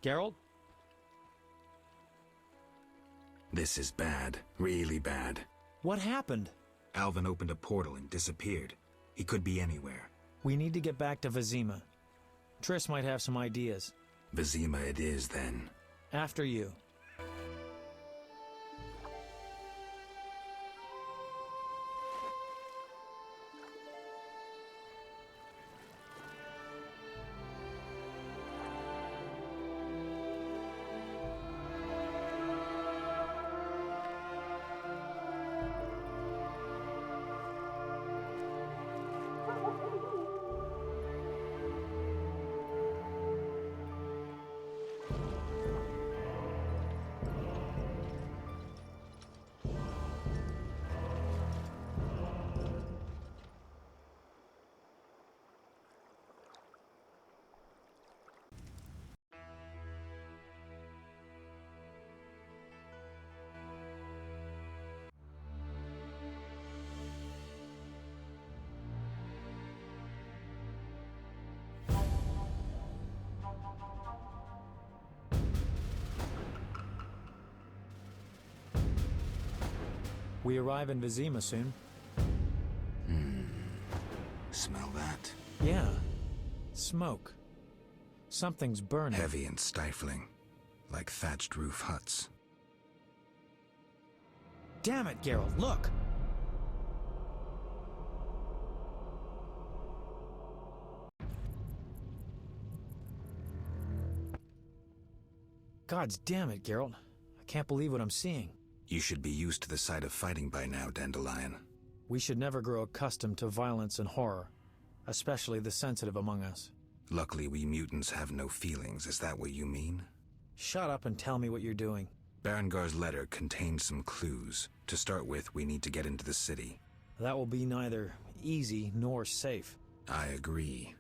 Geralt? This is bad. Really bad. What happened? Alvin opened a portal and disappeared. He could be anywhere. We need to get back to Vizima. Triss might have some ideas. Vizima it is, then. After you. We arrive in Vizima soon. Smell that? Yeah. Smoke. Something's burning. Heavy and stifling. Like thatched roof huts. Damn it, Geralt, look! Gods damn it, Geralt. I can't believe what I'm seeing. You should be used to the sight of fighting by now, Dandelion. We should never grow accustomed to violence and horror, especially the sensitive among us. Luckily, we mutants have no feelings. Is that what you mean? Shut up and tell me what you're doing. Berengar's letter contained some clues. To start with, we need to get into the city. That will be neither easy nor safe. I agree.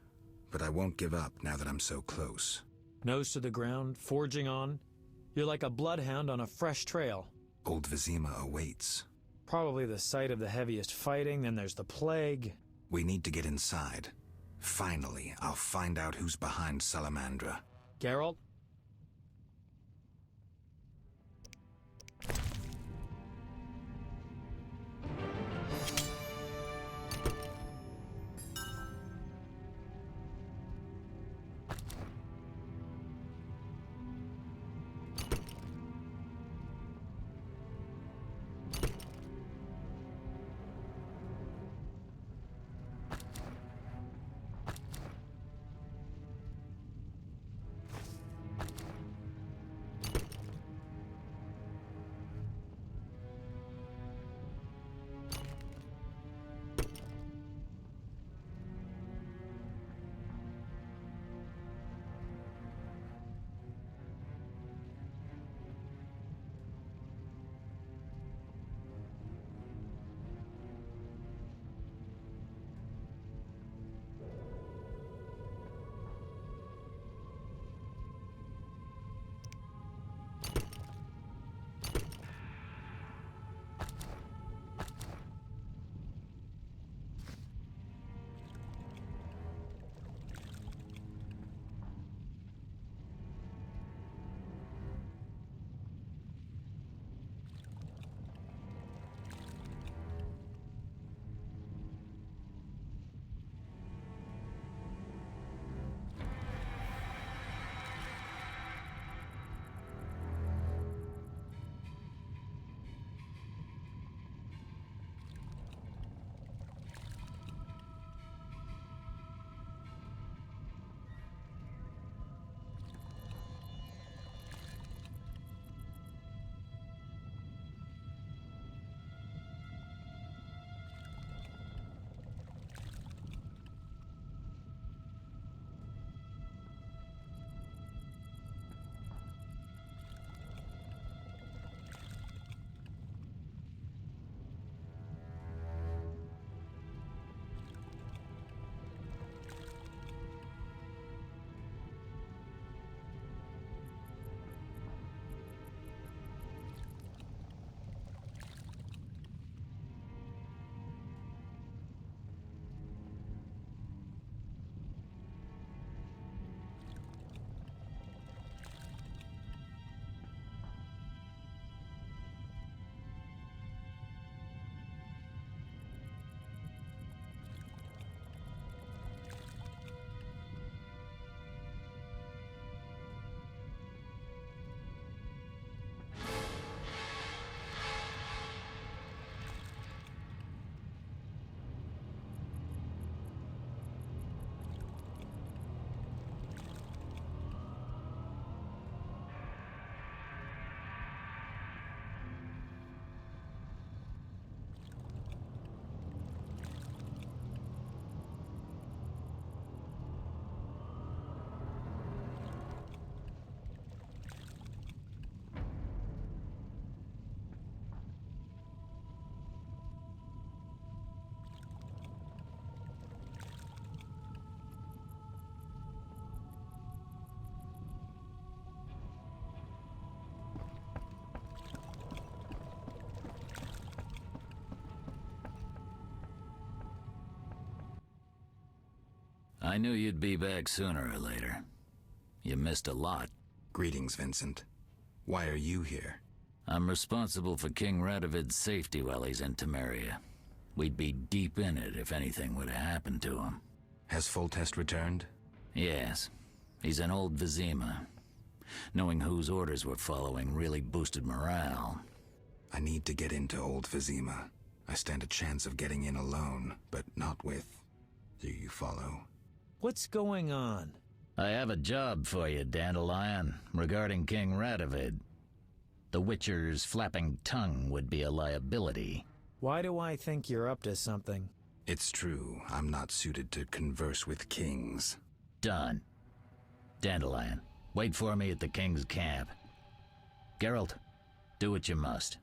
But I won't give up now that I'm so close. Nose to the ground, forging on. You're like a bloodhound on a fresh trail. Old Vizima awaits. Probably the site of the heaviest fighting, then there's the plague. We need to get inside. Finally, I'll find out who's behind Salamandra. Geralt? I knew you'd be back sooner or later. You missed a lot. Greetings, Vincent. Why are you here? I'm responsible for King Radovid's safety while he's in Temeria. We'd be deep in it if anything would have happened to him. Has Foltest returned? Yes. He's in Old Vizima. Knowing whose orders we're following really boosted morale. I need to get into Old Vizima. I stand a chance of getting in alone, but not with... Do you follow? What's going on? I have a job for you, Dandelion, regarding King Radovid. The Witcher's flapping tongue would be a liability. Why do I think you're up to something? It's true, I'm not suited to converse with kings. Done. Dandelion, wait for me at the King's camp. Geralt, do what you must.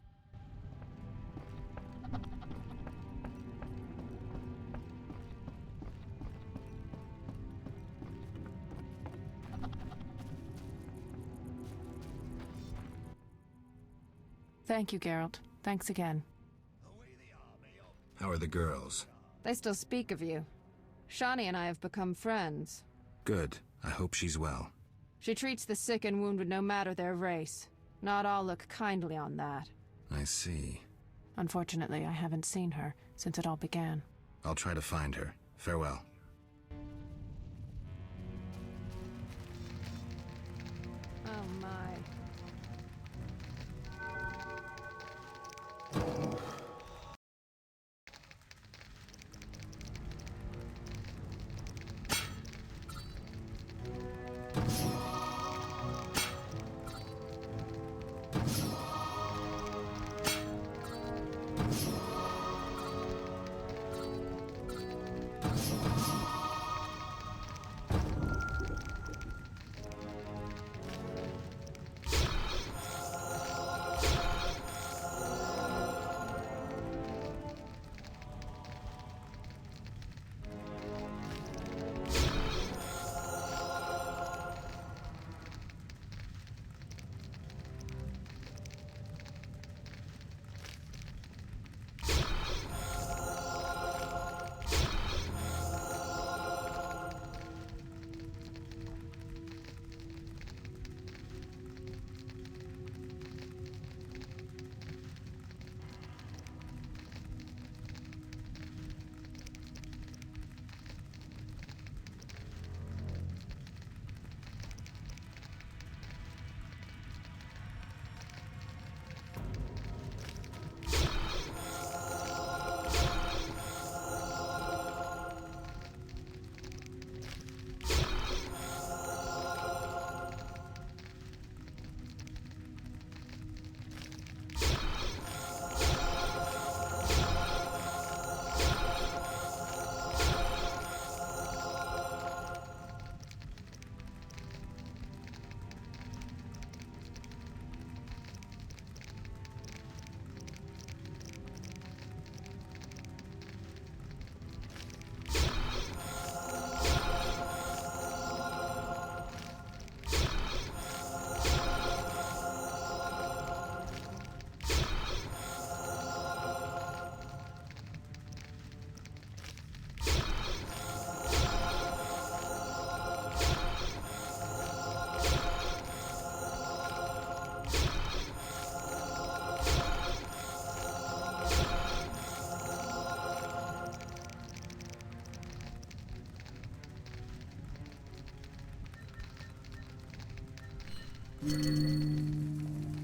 Thank you, Geralt. Thanks again. How are the girls? They still speak of you. Shani and I have become friends. Good. I hope she's well. She treats the sick and wounded no matter their race. Not all look kindly on that. I see. Unfortunately, I haven't seen her since it all began. I'll try to find her. Farewell. Oh my.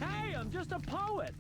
Hey, I'm just a poet!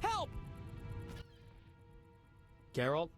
Help! Geralt?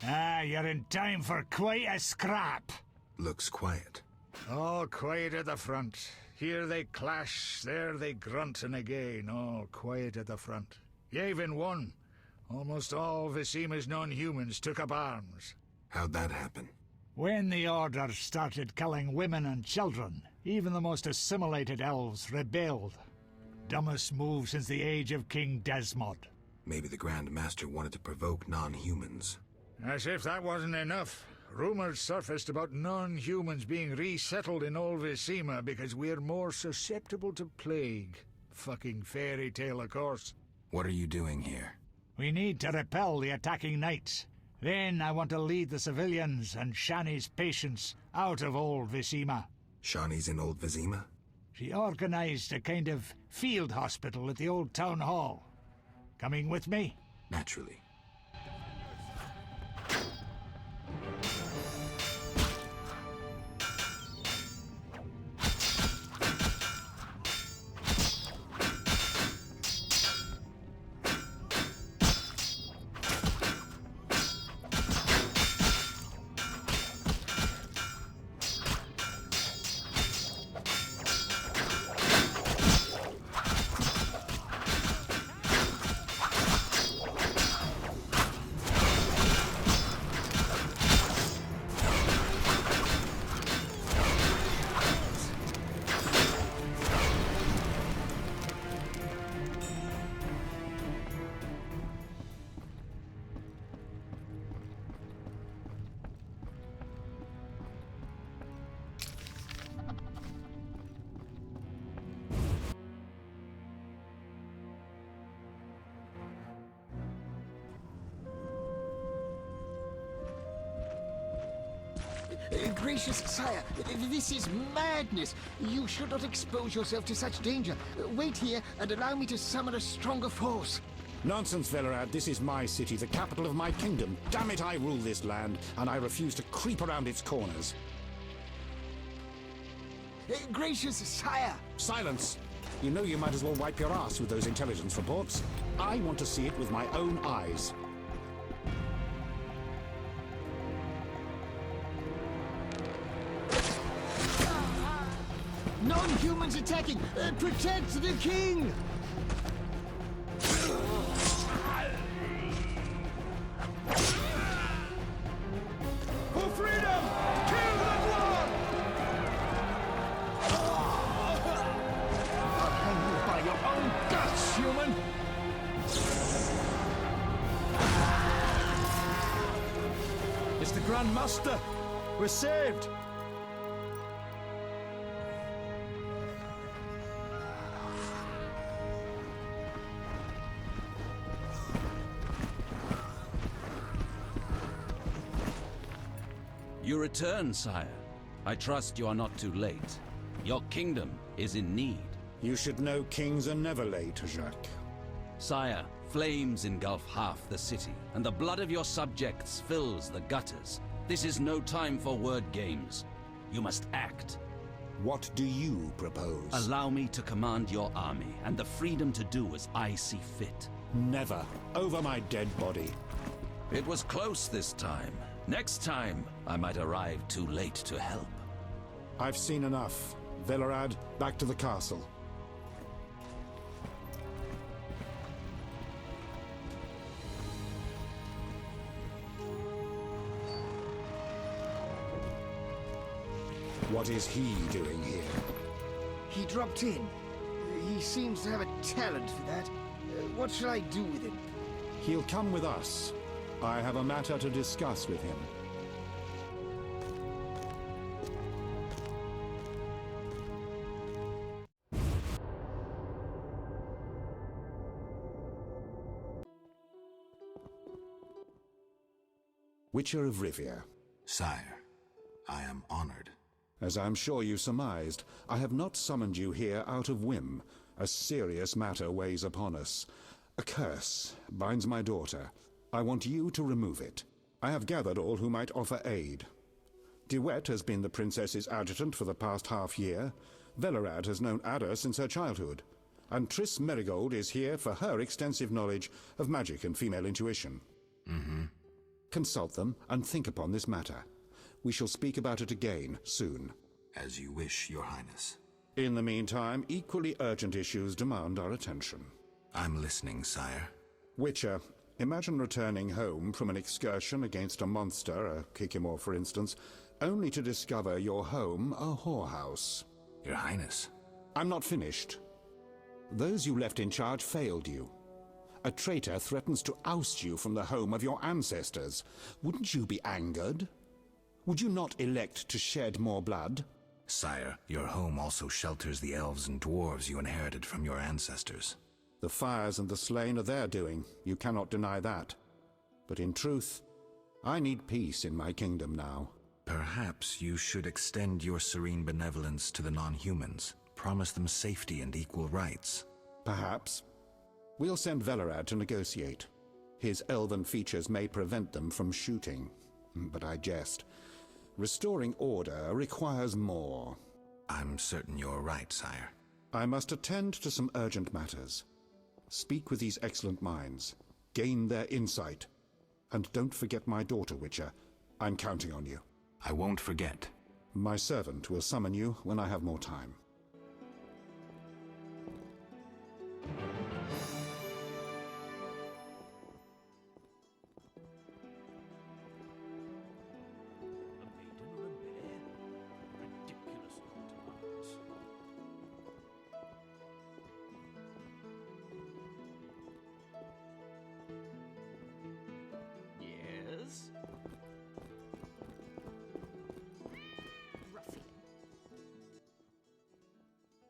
Ah, you're in time for quite a scrap. Looks quiet. All quiet at the front. Here they clash, there they grunt, and again, all quiet at the front. You even won. Almost all Visima's non-humans took up arms. How'd that happen? When the Order started killing women and children, even the most assimilated elves rebelled. Dumbest move since the age of King Desmod. Maybe the Grand Master wanted to provoke non-humans. As if that wasn't enough. Rumors surfaced about non-humans being resettled in old Visima because we're more susceptible to plague. Fucking fairy tale, of course. What are you doing here? We need to repel the attacking knights. Then I want to lead the civilians and Shani's patients out of old Visima. Shani's in old Visima? She organized a kind of field hospital at the old town hall. Coming with me? Naturally. Gracious sire, this is madness. You should not expose yourself to such danger. Wait here and allow me to summon a stronger force. Nonsense, Velerad. This is my city, the capital of my kingdom. Damn it, I rule this land, and I refuse to creep around its corners. Gracious sire! Silence! You know you might as well wipe your ass with those intelligence reports. I want to see it with my own eyes. Non-humans attacking! Protect the king! For freedom! Kill the dwarf! I'll hang you by your own guts, human! It's the Grand Master! We're saved! You return, sire. I trust you are not too late. Your kingdom is in need. You should know kings are never late, Jacques. Sire, flames engulf half the city, and the blood of your subjects fills the gutters. This is no time for word games. You must act. What do you propose? Allow me to command your army, and the freedom to do as I see fit. Never. Over my dead body. It was close this time. Next time, I might arrive too late to help. I've seen enough. Velerad, back to the castle. What is he doing here? He dropped in. He seems to have a talent for that. What shall I do with him? He'll come with us. I have a matter to discuss with him. Witcher of Rivia. Sire, I am honored. As I'm sure you surmised, I have not summoned you here out of whim. A serious matter weighs upon us. A curse binds my daughter. I want you to remove it. I have gathered all who might offer aid. DeWitt has been the princess's adjutant for the past half-year. Velerad has known Ada since her childhood. And Triss Merigold is here for her extensive knowledge of magic and female intuition. Consult them and think upon this matter. We shall speak about it again soon. As you wish, Your Highness. In the meantime, equally urgent issues demand our attention. I'm listening, sire. Witcher, imagine returning home from an excursion against a monster, a Kikimor for instance, only to discover your home a whorehouse. Your Highness. I'm not finished. Those you left in charge failed you. A traitor threatens to oust you from the home of your ancestors. Wouldn't you be angered? Would you not elect to shed more blood? Sire, your home also shelters the elves and dwarves you inherited from your ancestors. The fires and the slain are their doing. You cannot deny that. But in truth, I need peace in my kingdom now. Perhaps you should extend your serene benevolence to the non-humans. Promise them safety and equal rights. Perhaps. We'll send Velerad to negotiate. His elven features may prevent them from shooting. But I jest. Restoring order requires more. I'm certain you're right, sire. I must attend to some urgent matters. Speak with these excellent minds. Gain their insight. And don't forget my daughter, Witcher. I'm counting on you. I won't forget. My servant will summon you when I have more time.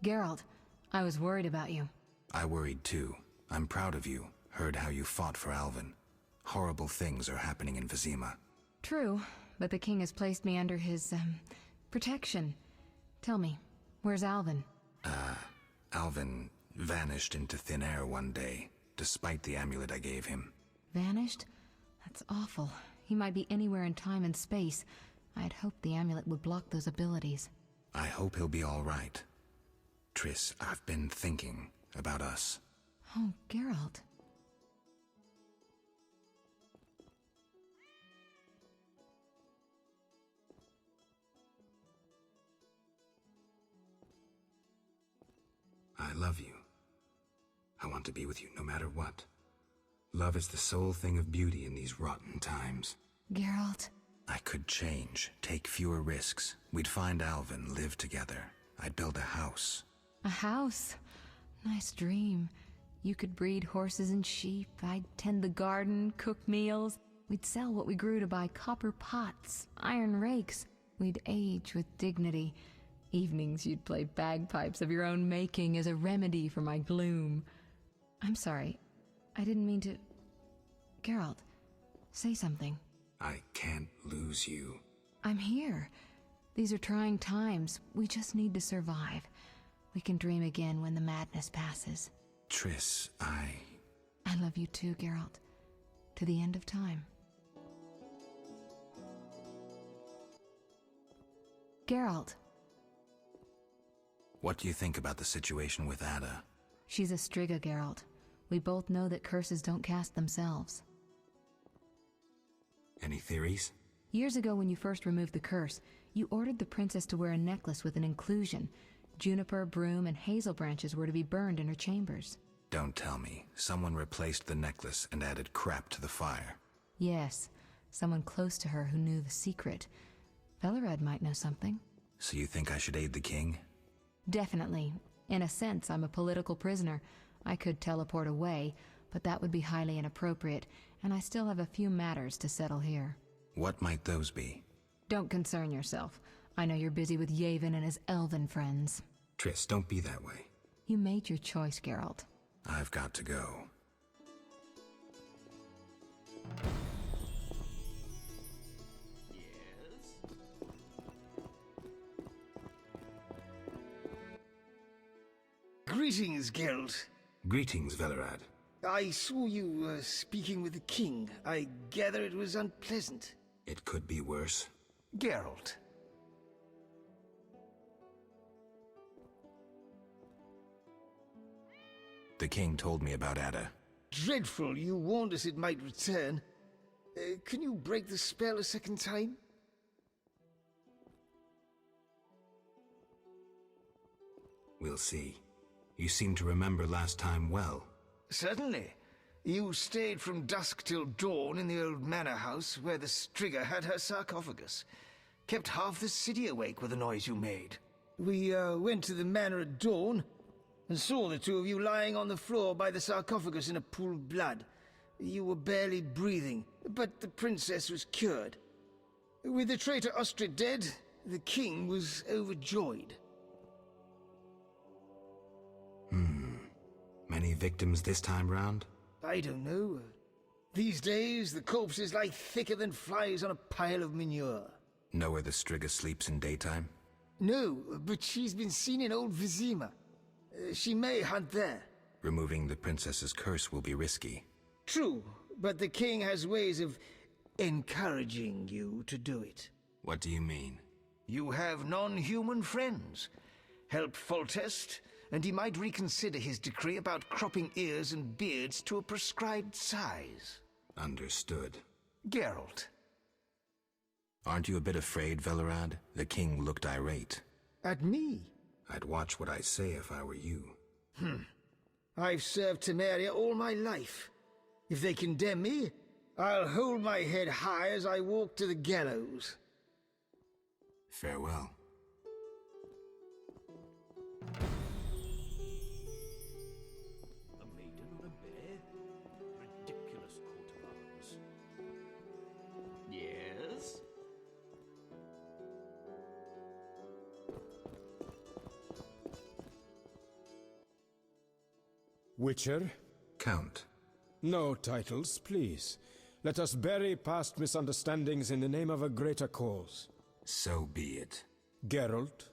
Geralt, I was worried about you. I worried too. I'm proud of you. Heard how you fought for Alvin. Horrible things are happening in Vizima. True, but the king has placed me under his, protection. Tell me, where's Alvin? Alvin vanished into thin air one day, despite the amulet I gave him. Vanished? That's awful. He might be anywhere in time and space. I had hoped the amulet would block those abilities. I hope he'll be all right. Triss, I've been thinking about us. Oh, Geralt. I love you. I want to be with you no matter what. Love is the sole thing of beauty in these rotten times. Geralt. I could change, take fewer risks. We'd find Alvin, live together. I'd build a house. A house? Nice dream. You could breed horses and sheep. I'd tend the garden, cook meals. We'd sell what we grew to buy copper pots, iron rakes. We'd age with dignity. Evenings you'd play bagpipes of your own making as a remedy for my gloom. I'm sorry. I didn't mean to... Geralt, say something. I can't lose you. I'm here. These are trying times. We just need to survive. We can dream again when the madness passes. Triss, I love you too, Geralt. To the end of time. Geralt. What do you think about the situation with Ada? She's a Striga, Geralt. We both know that curses don't cast themselves. Any theories? Years ago when you first removed the curse, you ordered the princess to wear a necklace with an inclusion. Juniper, broom, and hazel branches were to be burned in her chambers. Don't tell me. Someone replaced the necklace and added crap to the fire. Yes, someone close to her who knew the secret. Velerad might know something. So you think I should aid the king? Definitely. In a sense, I'm a political prisoner. I could teleport away, but that would be highly inappropriate, and I still have a few matters to settle here. What might those be? Don't concern yourself. I know you're busy with Yavin and his elven friends. Triss, don't be that way. You made your choice, Geralt. I've got to go. Greetings, Geralt. Greetings, Velerad. I saw you speaking with the king. I gather it was unpleasant. It could be worse. Geralt. The king told me about Ada. Dreadful, you warned us it might return. Can you break the spell a second time? We'll see. You seem to remember last time well. Certainly. You stayed from dusk till dawn in the old manor house where the Striga had her sarcophagus. Kept half the city awake with the noise you made. We went to the manor at dawn and saw the two of you lying on the floor by the sarcophagus in a pool of blood. You were barely breathing, but the princess was cured. With the traitor Ostrid dead, the king was overjoyed. Many victims this time round? I don't know. These days, the corpses lie thicker than flies on a pile of manure. Know where the Striga sleeps in daytime? No, but she's been seen in old Vizima. She may hunt there. Removing the princess's curse will be risky. True, but the king has ways of encouraging you to do it. What do you mean? You have non-human friends. Help Foltest, and he might reconsider his decree about cropping ears and beards to a prescribed size. Understood. Geralt. Aren't you a bit afraid, Velerad? The king looked irate. At me? I'd watch what I say if I were you. I've served Temeria all my life. If they condemn me, I'll hold my head high as I walk to the gallows. Farewell. A maiden on a bed? Ridiculous coat of arms. Yes? Witcher? Count. No titles, please. Let us bury past misunderstandings in the name of a greater cause. So be it. Geralt?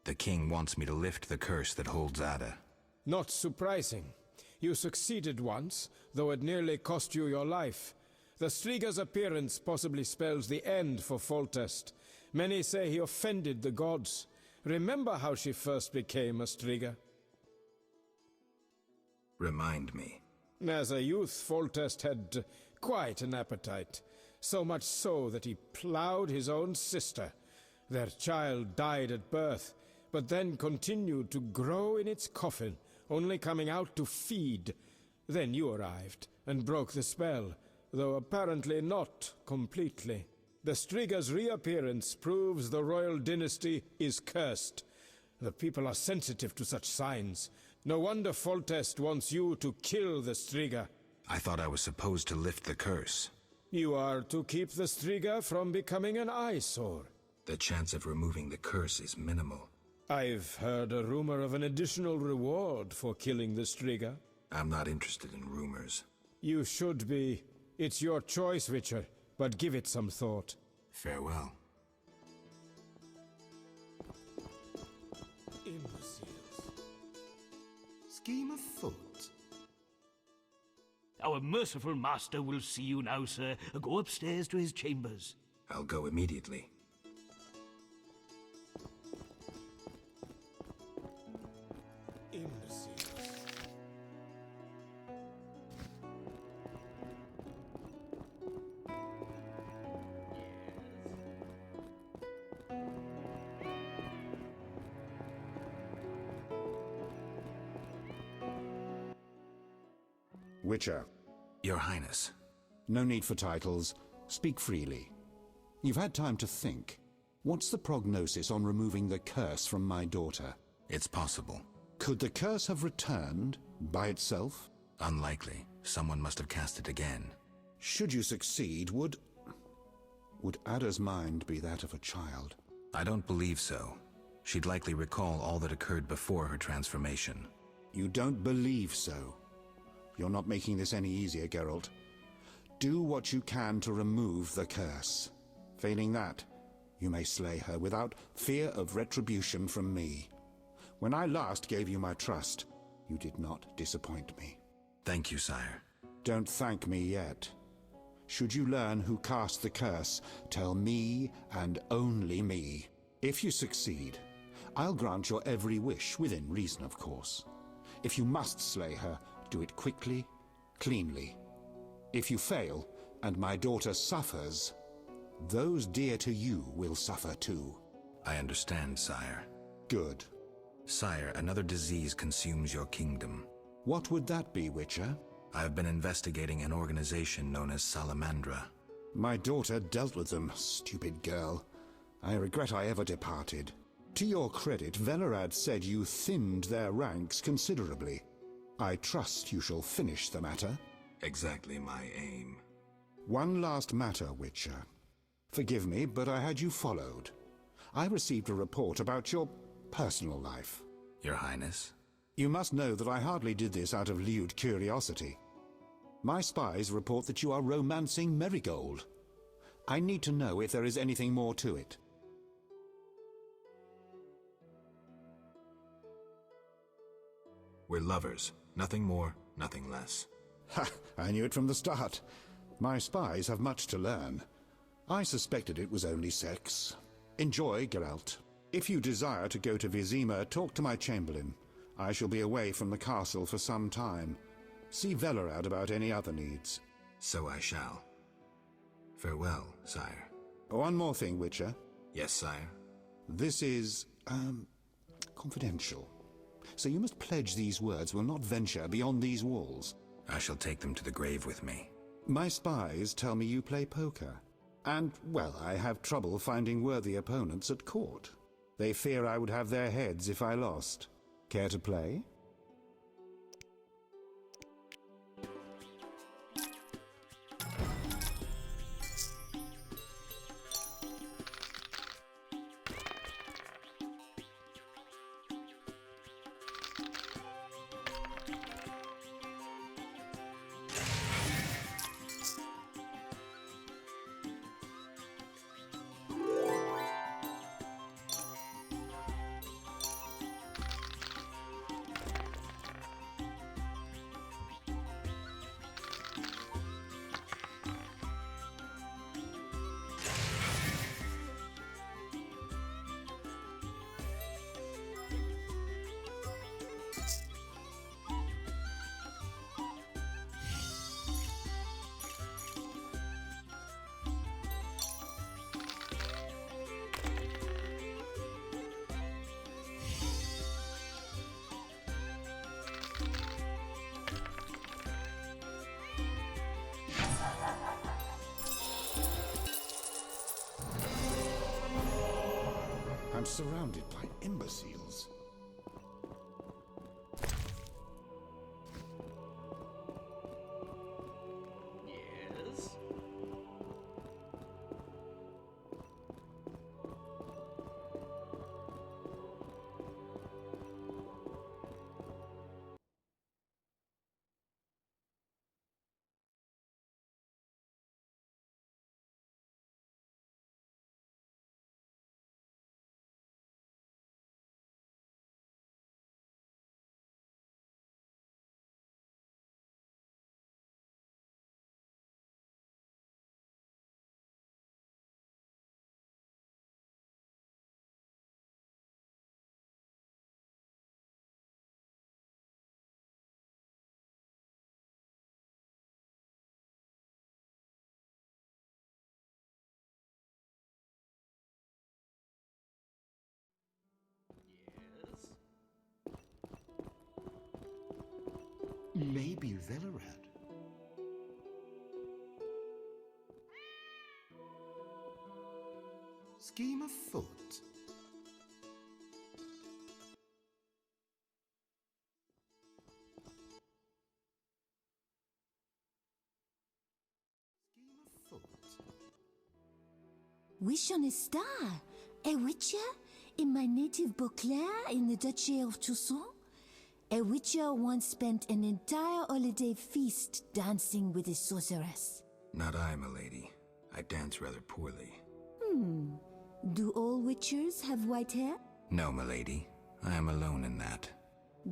The king wants me to lift the curse that holds Ada. Not surprising. You succeeded once, though it nearly cost you your life. The Striga's appearance possibly spells the end for Foltest. Many say he offended the gods. Remember how she first became a Striga? Remind me. As a youth, Foltest had quite an appetite. So much so that he ploughed his own sister. Their child died at birth, but then continued to grow in its coffin, only coming out to feed. Then you arrived, and broke the spell, though apparently not completely. The Striga's reappearance proves the royal dynasty is cursed. The people are sensitive to such signs. No wonder Foltest wants you to kill the Striga. I thought I was supposed to lift the curse. You are to keep the Striga from becoming an eyesore. The chance of removing the curse is minimal. I've heard a rumor of an additional reward for killing the Striga. I'm not interested in rumors. You should be. It's your choice, Witcher, but give it some thought. Farewell. Scheme afoot. Our merciful master will see you now, sir. Go upstairs to his chambers. I'll go immediately. Witcher. Your Highness. No need for titles. Speak freely. You've had time to think. What's the prognosis on removing the curse from my daughter? It's possible. Could the curse have returned by itself? Unlikely. Someone must have cast it again. Should you succeed, would Ada's mind be that of a child? I don't believe so. She'd likely recall all that occurred before her transformation. You don't believe so? You're not making this any easier, Geralt. Do what you can to remove the curse. Failing that, you may slay her without fear of retribution from me. When I last gave you my trust, you did not disappoint me. Thank you, sire. Don't thank me yet. Should you learn who cast the curse, tell me and only me. If you succeed, I'll grant your every wish, within reason, of course. If you must slay her, do it quickly, cleanly. If you fail, and my daughter suffers, those dear to you will suffer too. I understand, sire. Good. Sire, another disease consumes your kingdom. What would that be, Witcher? I have been investigating an organization known as Salamandra. My daughter dealt with them, stupid girl. I regret I ever departed. To your credit, Velerad said you thinned their ranks considerably. I trust you shall finish the matter. Exactly my aim. One last matter, Witcher. Forgive me, but I had you followed. I received a report about your personal life. Your Highness? You must know that I hardly did this out of lewd curiosity. My spies report that you are romancing Marigold. I need to know if there is anything more to it. We're lovers. Nothing more, nothing less. Ha! I knew it from the start. My spies have much to learn. I suspected it was only sex. Enjoy, Geralt. If you desire to go to Vizima, talk to my chamberlain. I shall be away from the castle for some time. See Velerad about any other needs. So I shall. Farewell, sire. One more thing, Witcher. Yes, sire. This is, confidential. So you must pledge these words will not venture beyond these walls. I shall take them to the grave with me. My spies tell me you play poker. And, well, I have trouble finding worthy opponents at court. They fear I would have their heads if I lost. Care to play? I'm surrounded by imbeciles. Yes? Maybe Velerad. Scheme afoot. Wish on a star. A witcher? In my native Beauclair in the Duchy of Toussaint? A witcher once spent an entire holiday feast dancing with a sorceress. Not I, milady. I dance rather poorly. Do all witchers have white hair? No, milady. I am alone in that.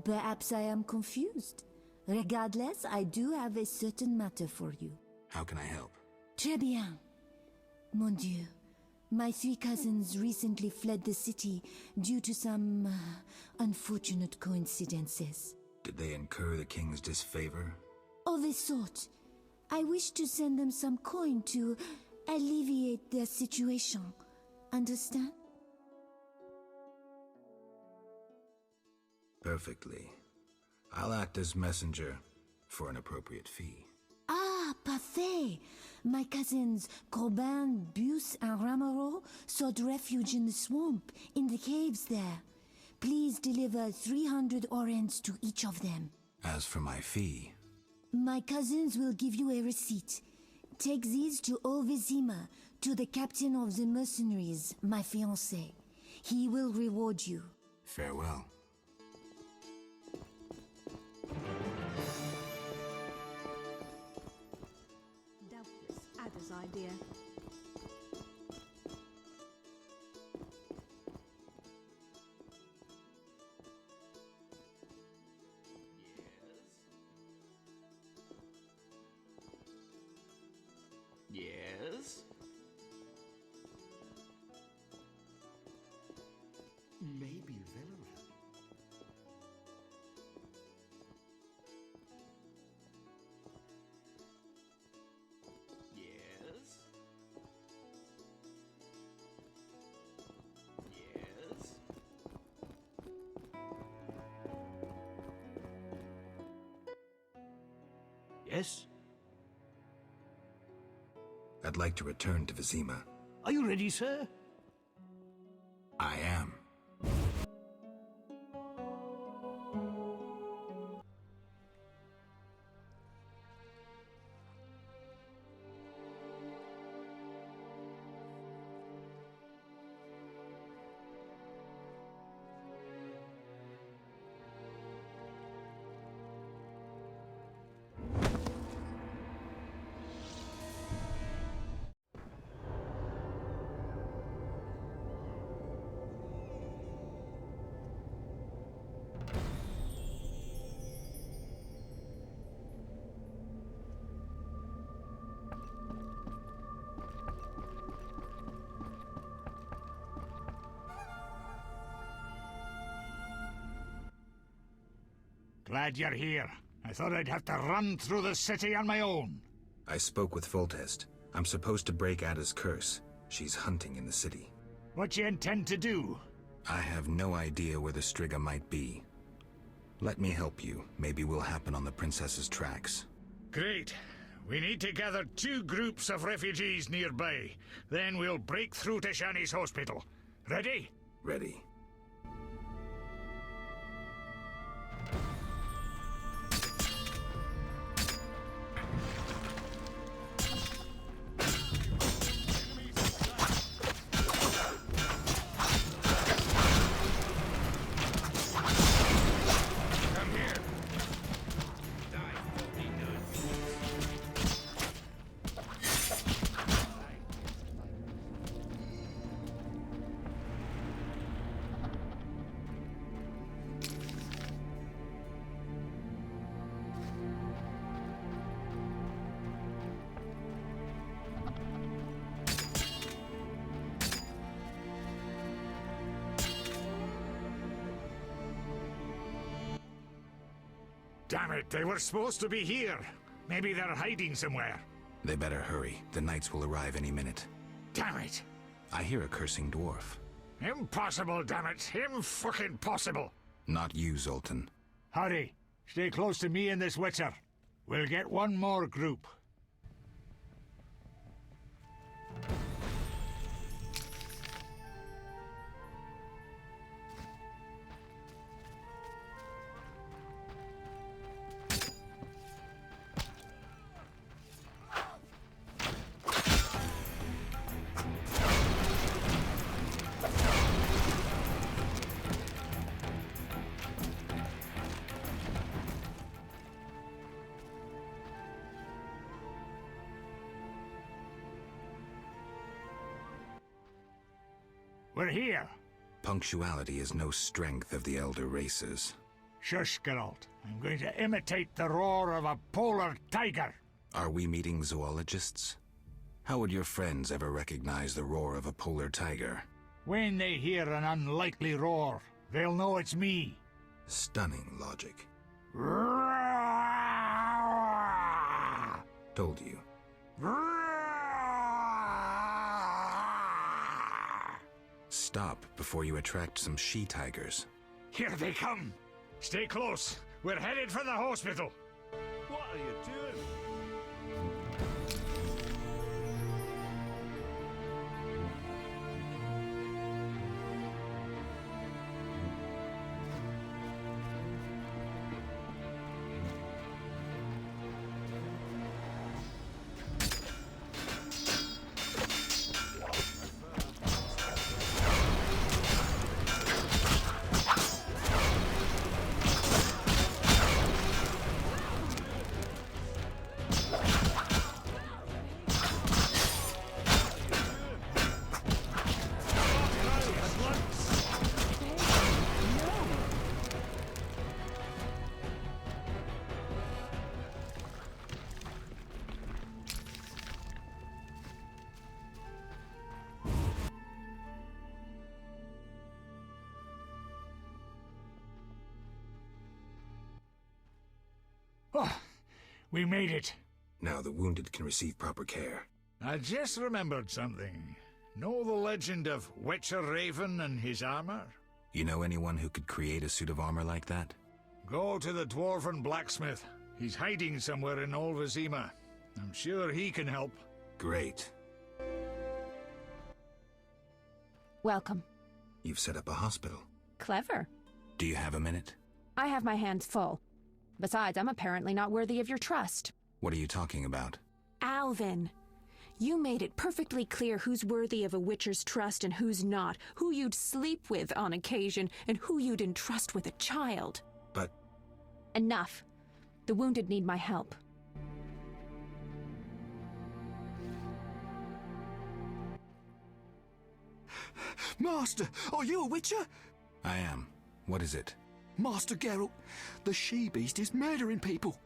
Perhaps I am confused. Regardless, I do have a certain matter for you. How can I help? Très bien. Mon Dieu. My 3 cousins recently fled the city due to some unfortunate coincidences. Did they incur the king's disfavor? Of a sort. I wish to send them some coin to alleviate their situation. Understand? Perfectly. I'll act as messenger for an appropriate fee. Ah, parfait! My cousins Corbin, Buse, and Ramiro sought refuge in the swamp, in the caves there. Please deliver 300 orens to each of them. As for my fee... My cousins will give you a receipt. Take these to Vizima, to the captain of the mercenaries, my fiancé. He will reward you. Farewell. Doubtless Ada's idea. Yes? Maybe Veneral. Yes? Yes? Yes? I'd like to return to Vizima. Are you ready, sir? I am. Glad you're here. I thought I'd have to run through the city on my own. I spoke with Foltest. I'm supposed to break Ada's curse. She's hunting in the city. What you intend to do? I have no idea where the Striga might be. Let me help you. Maybe we'll happen on the princess's tracks. Great. We need to gather 2 groups of refugees nearby. Then we'll break through to Shani's hospital. Ready? Ready. Damn it, they were supposed to be here. Maybe they're hiding somewhere. They better hurry. The knights will arrive any minute. Damn it. I hear a cursing dwarf. Impossible, damn it. Im-fucking-possible. Not you, Zoltan. Hurry. Stay close to me and this witcher. We'll get one more group. We're here. Punctuality is no strength of the elder races. Shush, Geralt. I'm going to imitate the roar of a polar tiger. Are we meeting zoologists? How would your friends ever recognize the roar of a polar tiger? When they hear an unlikely roar, they'll know it's me. Stunning logic. Told you. Stop before you attract some she-tigers. Here they come. Stay close. We're headed for the hospital. What are you doing? Oh, we made it. Now the wounded can receive proper care. I just remembered something. Know the legend of Witcher Raven and his armor? You know anyone who could create a suit of armor like that? Go to the dwarven blacksmith. He's hiding somewhere in Old Vizima. I'm sure he can help. Great. Welcome. You've set up a hospital. Clever. Do you have a minute? I have my hands full. Besides, I'm apparently not worthy of your trust. What are you talking about? Alvin, you made it perfectly clear who's worthy of a Witcher's trust and who's not, who you'd sleep with on occasion, and who you'd entrust with a child. But... Enough. The wounded need my help. Master, are you a Witcher? I am. What is it? Master Geralt, the she-beast is murdering people.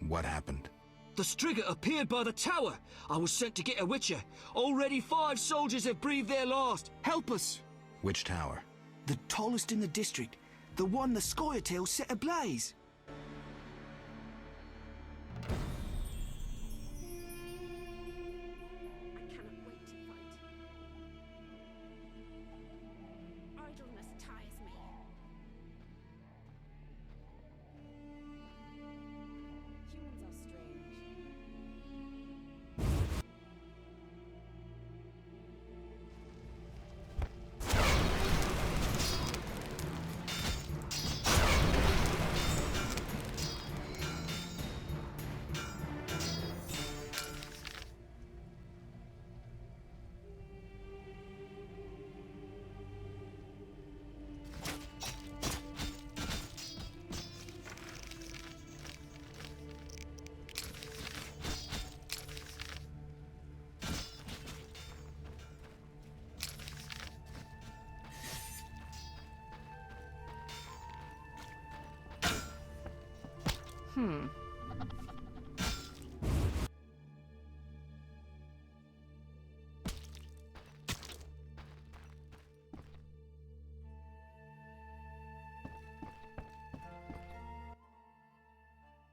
What happened? The Striga appeared by the tower. I was sent to get a Witcher. Already 5 soldiers have breathed their last. Help us. Which tower? The tallest in the district. The one the Scoia'tael set ablaze.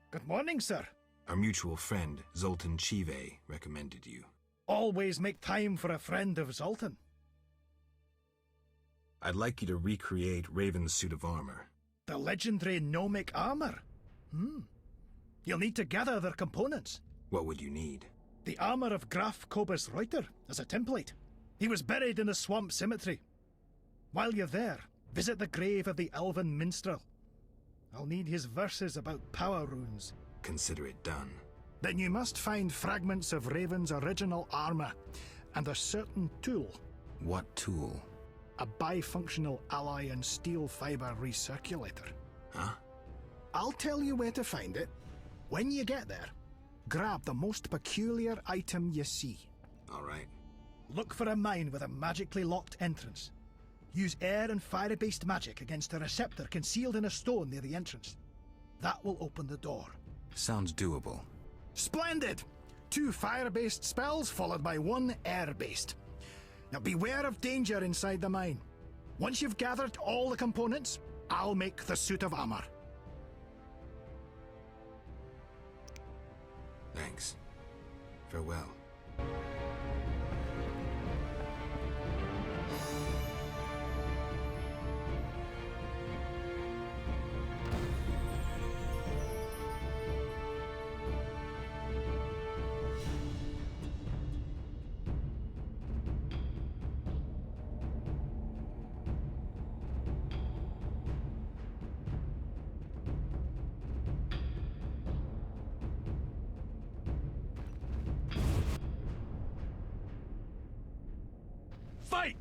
Good morning, sir. Our mutual friend, Zoltan Chive, recommended you. Always make time for a friend of Zoltan. I'd like you to recreate Raven's suit of armor. The legendary gnomic armor? You'll need to gather their components. What would you need? The armor of Graf Kobus Reuter as a template. He was buried in the swamp cemetery. While you're there, visit the grave of the elven minstrel. I'll need his verses about power runes. Consider it done. Then you must find fragments of Raven's original armor, and a certain tool. What tool? A bifunctional alloy and steel fiber recirculator. Huh? I'll tell you where to find it. When you get there, grab the most peculiar item you see. All right. Look for a mine with a magically locked entrance. Use air and fire-based magic against a receptor concealed in a stone near the entrance. That will open the door. Sounds doable. Splendid! 2 fire-based spells followed by 1 air-based. Now beware of danger inside the mine. Once you've gathered all the components, I'll make the suit of armor. Thanks. Farewell. Fight!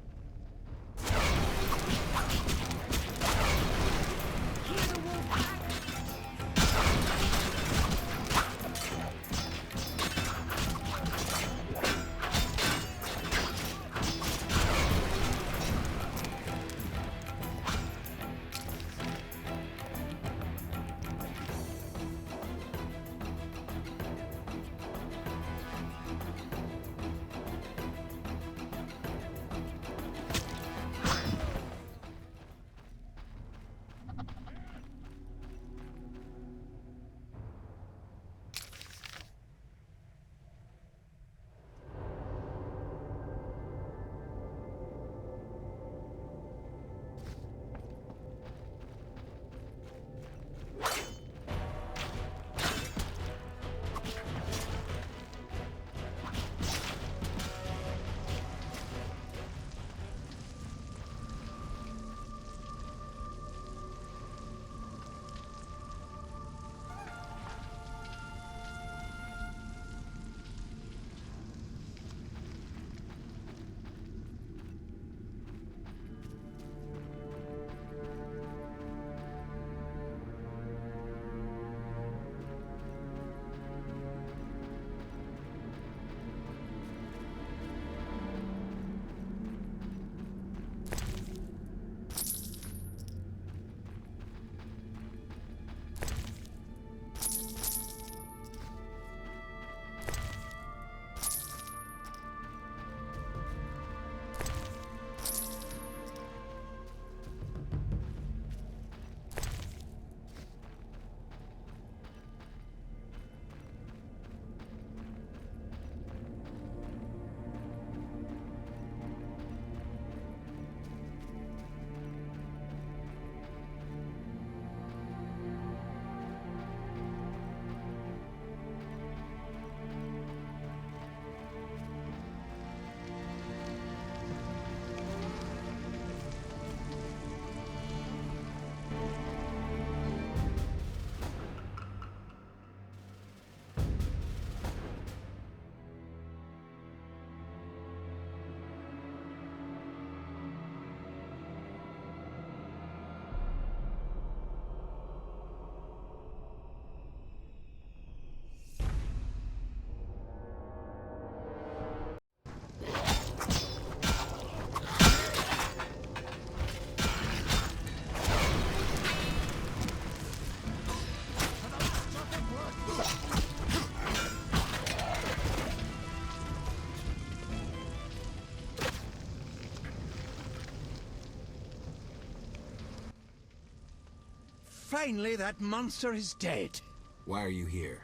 Finally, that monster is dead. Why are you here?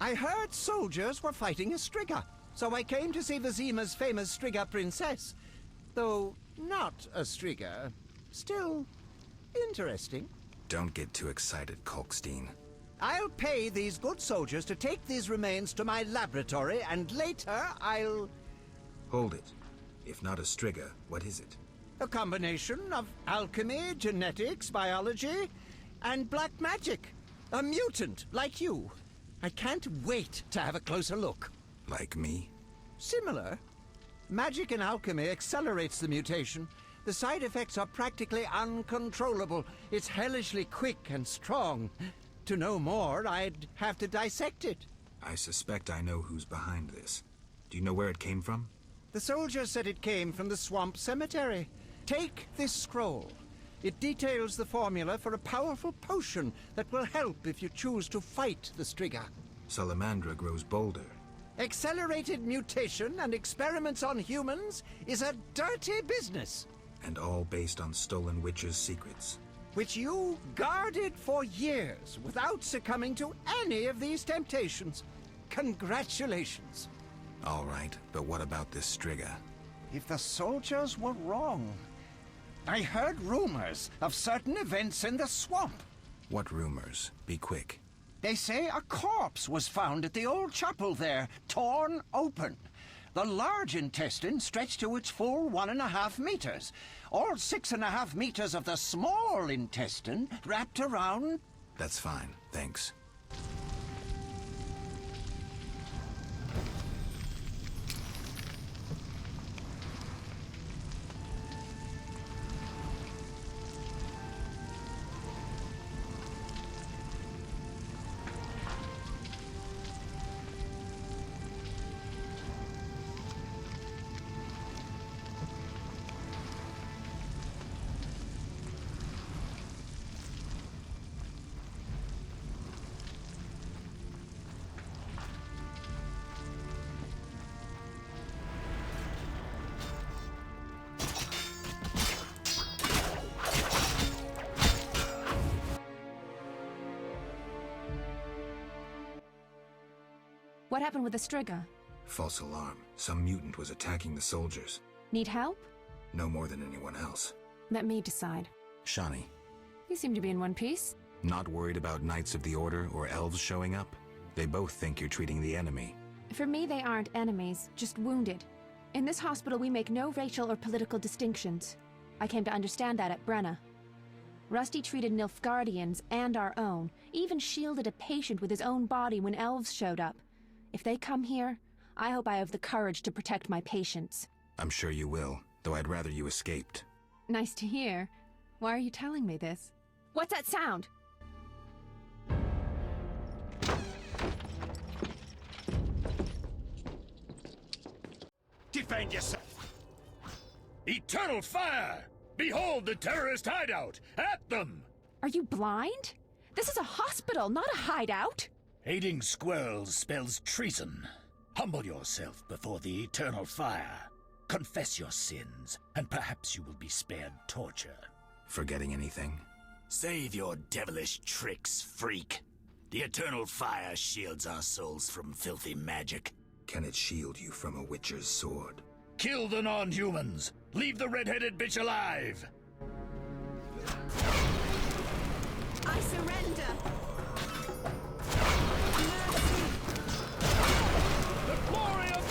I heard soldiers were fighting a Striga, so I came to see Vizima's famous Striga princess. Though not a Striga, still interesting. Don't get too excited, Kalkstein. I'll pay these good soldiers to take these remains to my laboratory, and later I'll... Hold it. If not a Striga, what is it? A combination of alchemy, genetics, biology, and black magic. A mutant, like you. I can't wait to have a closer look. Like me? Similar. Magic and alchemy accelerates the mutation. The side effects are practically uncontrollable. It's hellishly quick and strong. To know more, I'd have to dissect it. I suspect I know who's behind this. Do you know where it came from? The soldiers said it came from the swamp cemetery. Take this scroll. It details the formula for a powerful potion that will help if you choose to fight the Striga. Salamandra grows bolder. Accelerated mutation and experiments on humans is a dirty business. And all based on stolen witches' secrets. Which you guarded for years without succumbing to any of these temptations. Congratulations. All right, but what about this Striga? If the soldiers were wrong, I heard rumors of certain events in the swamp. What rumors? Be quick. They say a corpse was found at the old chapel there, torn open. The large intestine stretched to its full 1.5 meters. All 6.5 meters of the small intestine wrapped around... That's fine, thanks. What happened with the Striga? False alarm. Some mutant was attacking the soldiers. Need help? No more than anyone else. Let me decide. Shani. You seem to be in one piece. Not worried about Knights of the Order or elves showing up? They both think you're treating the enemy. For me, they aren't enemies, just wounded. In this hospital, we make no racial or political distinctions. I came to understand that at Brenna. Rusty treated Nilfgaardians and our own, even shielded a patient with his own body when elves showed up. If they come here, I hope I have the courage to protect my patients. I'm sure you will, though I'd rather you escaped. Nice to hear. Why are you telling me this? What's that sound? Defend yourself! Eternal fire! Behold the terrorist hideout! At them! Are you blind? This is a hospital, not a hideout! Aiding squirrels spells treason. Humble yourself before the eternal fire. Confess your sins, and perhaps you will be spared torture. Forgetting anything? Save your devilish tricks, freak. The eternal fire shields our souls from filthy magic. Can it shield you from a witcher's sword? Kill the non-humans! Leave the red-headed bitch alive! I surrender! The glory of...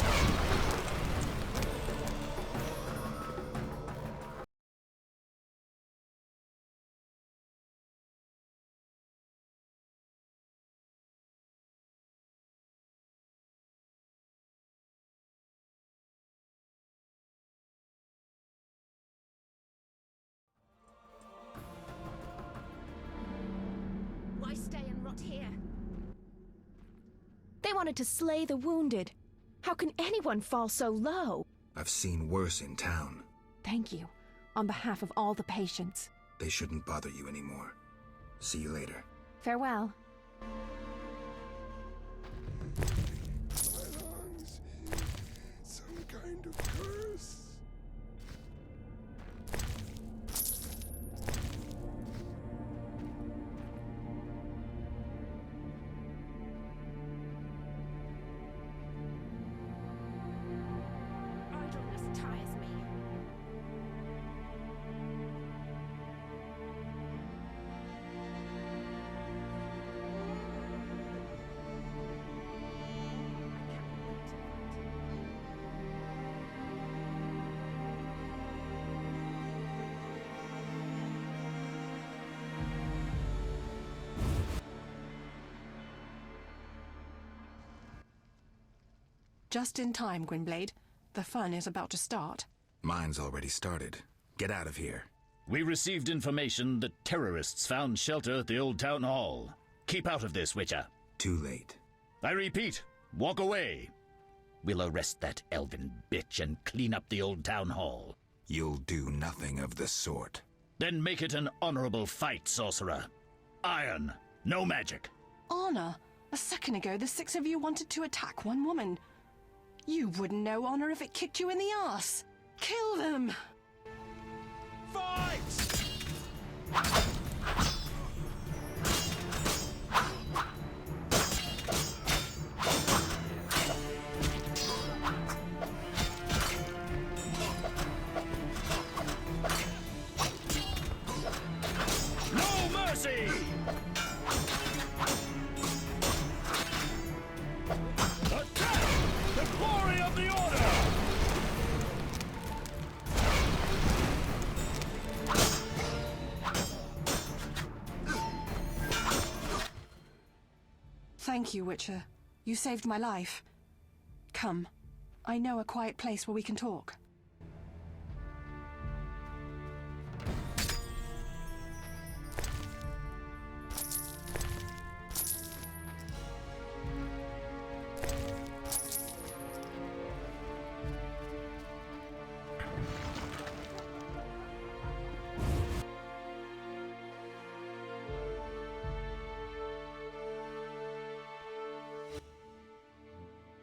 Why stay and rot here? They wanted to slay the wounded. How can anyone fall so low? I've seen worse in town. Thank you, on behalf of all the patients. They shouldn't bother you anymore. See you later. Farewell. Some kind of curse. Idleness tires me. Just in time, Gwynblade. The fun is about to start. Mine's already started. Get out of here. We received information that terrorists found shelter at the old town hall. Keep out of this, Witcher. Too late. I repeat, walk away. We'll arrest that elven bitch and clean up the old town hall. You'll do nothing of the sort. Then make it an honorable fight, sorcerer. Iron, no magic. Honor? A second ago, the 6 of you wanted to attack one woman. You wouldn't know honor if it kicked you in the arse. Kill them! Fight! No mercy! Attack! The glory of the Order! Thank you, Witcher. You saved my life. Come. I know a quiet place where we can talk.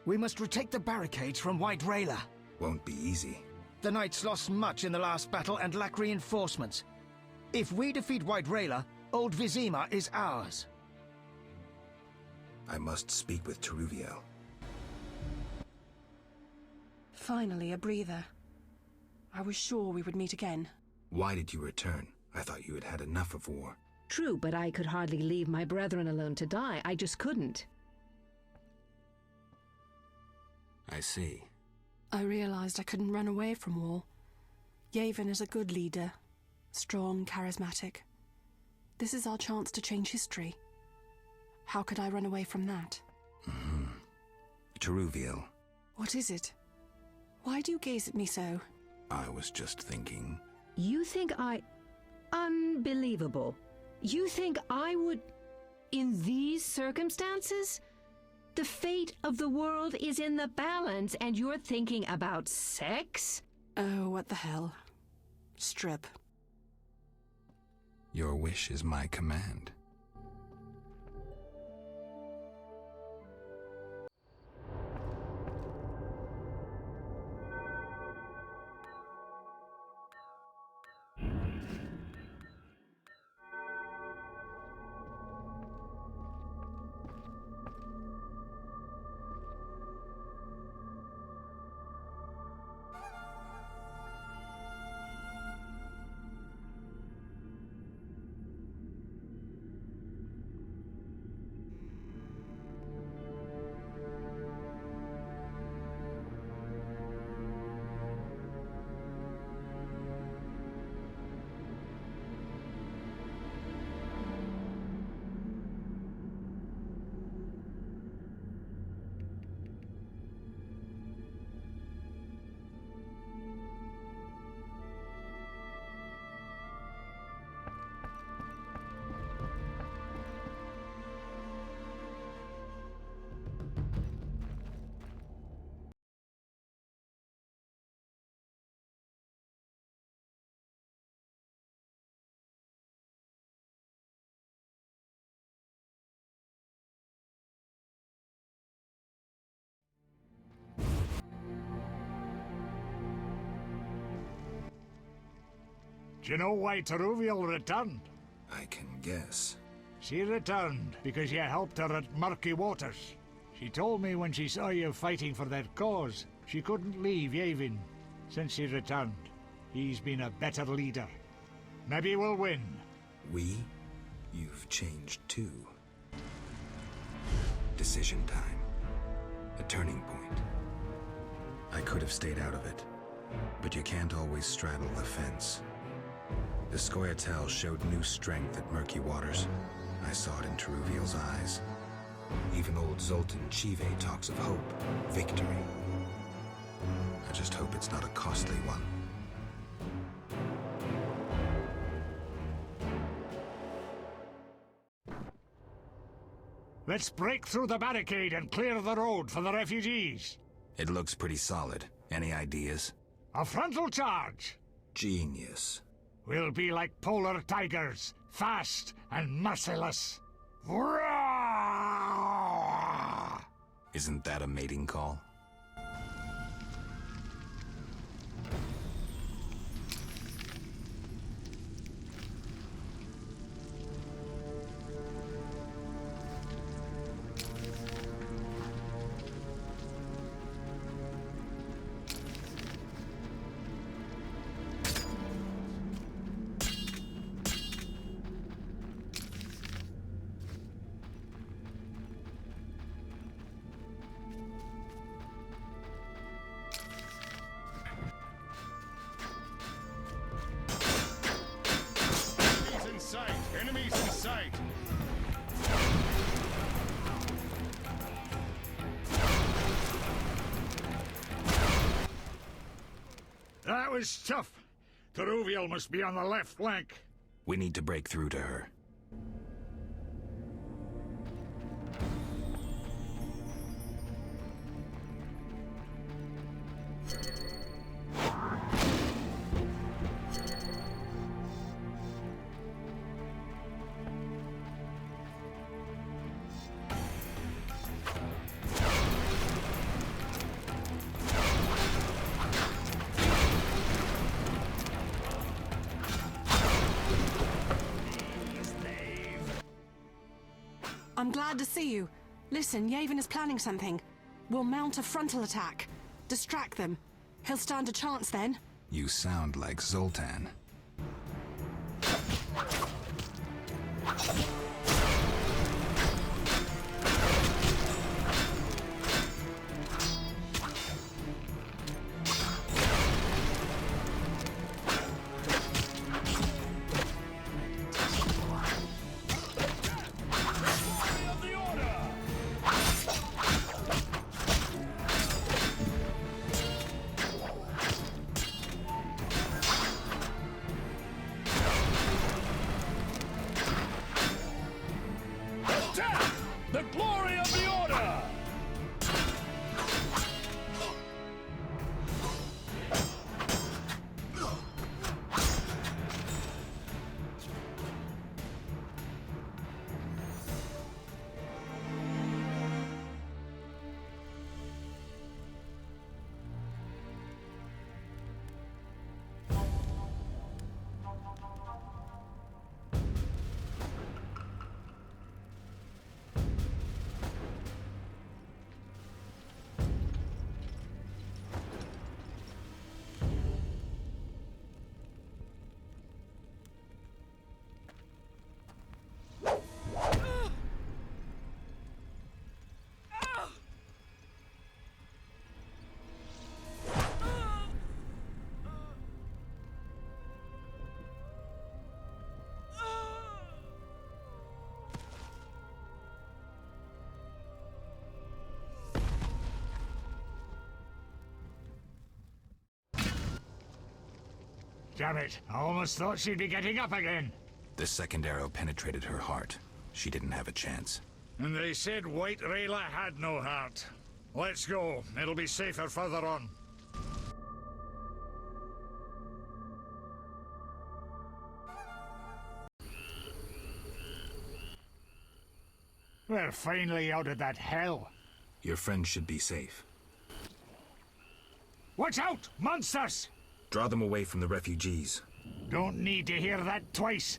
We must retake the barricades from White Rayla. Won't be easy. The Knights lost much in the last battle and lack reinforcements. If we defeat White Rayla, Old Vizima is ours. I must speak with Teruviel. Finally, a breather. I was sure we would meet again. Why did you return? I thought you had had enough of war. True, but I could hardly leave my brethren alone to die. I just couldn't. I see. I realized I couldn't run away from war. Yavin is a good leader. Strong, charismatic. This is our chance to change history. How could I run away from that? Teruviel. What is it? Why do you gaze at me so? I was just thinking. You think I... Unbelievable. You think I would... In these circumstances? The fate of the world is in the balance, and you're thinking about sex? Oh, what the hell. Strip. Your wish is my command. Do you know why Teruviel returned? I can guess. She returned because you helped her at Murky Waters. She told me when she saw you fighting for that cause, she couldn't leave Yavin. Since she returned, he's been a better leader. Maybe we'll win. We? You've changed too. Decision time. A turning point. I could have stayed out of it, but you can't always straddle the fence. The Scoia'tael showed new strength at Murky Waters. I saw it in Teruviel's eyes. Even old Zoltan Chive talks of hope, victory. I just hope it's not a costly one. Let's break through the barricade and clear the road for the refugees. It looks pretty solid. Any ideas? A frontal charge! Genius. We'll be like polar tigers, fast and merciless. Isn't that a mating call? Enemies in sight! That was tough. Teruviel must be on the left flank. We need to break through to her. I'm glad to see you. Listen, Yavin is planning something. We'll mount a frontal attack. Distract them. He'll stand a chance then. You sound like Zoltan. The glory of the Order! Damn it, I almost thought she'd be getting up again. The second arrow penetrated her heart. She didn't have a chance. And they said White Rayla had no heart. Let's go. It'll be safer further on. We're finally out of that hell. Your friends should be safe. Watch out! Monsters! Draw them away from the refugees. Don't need to hear that twice.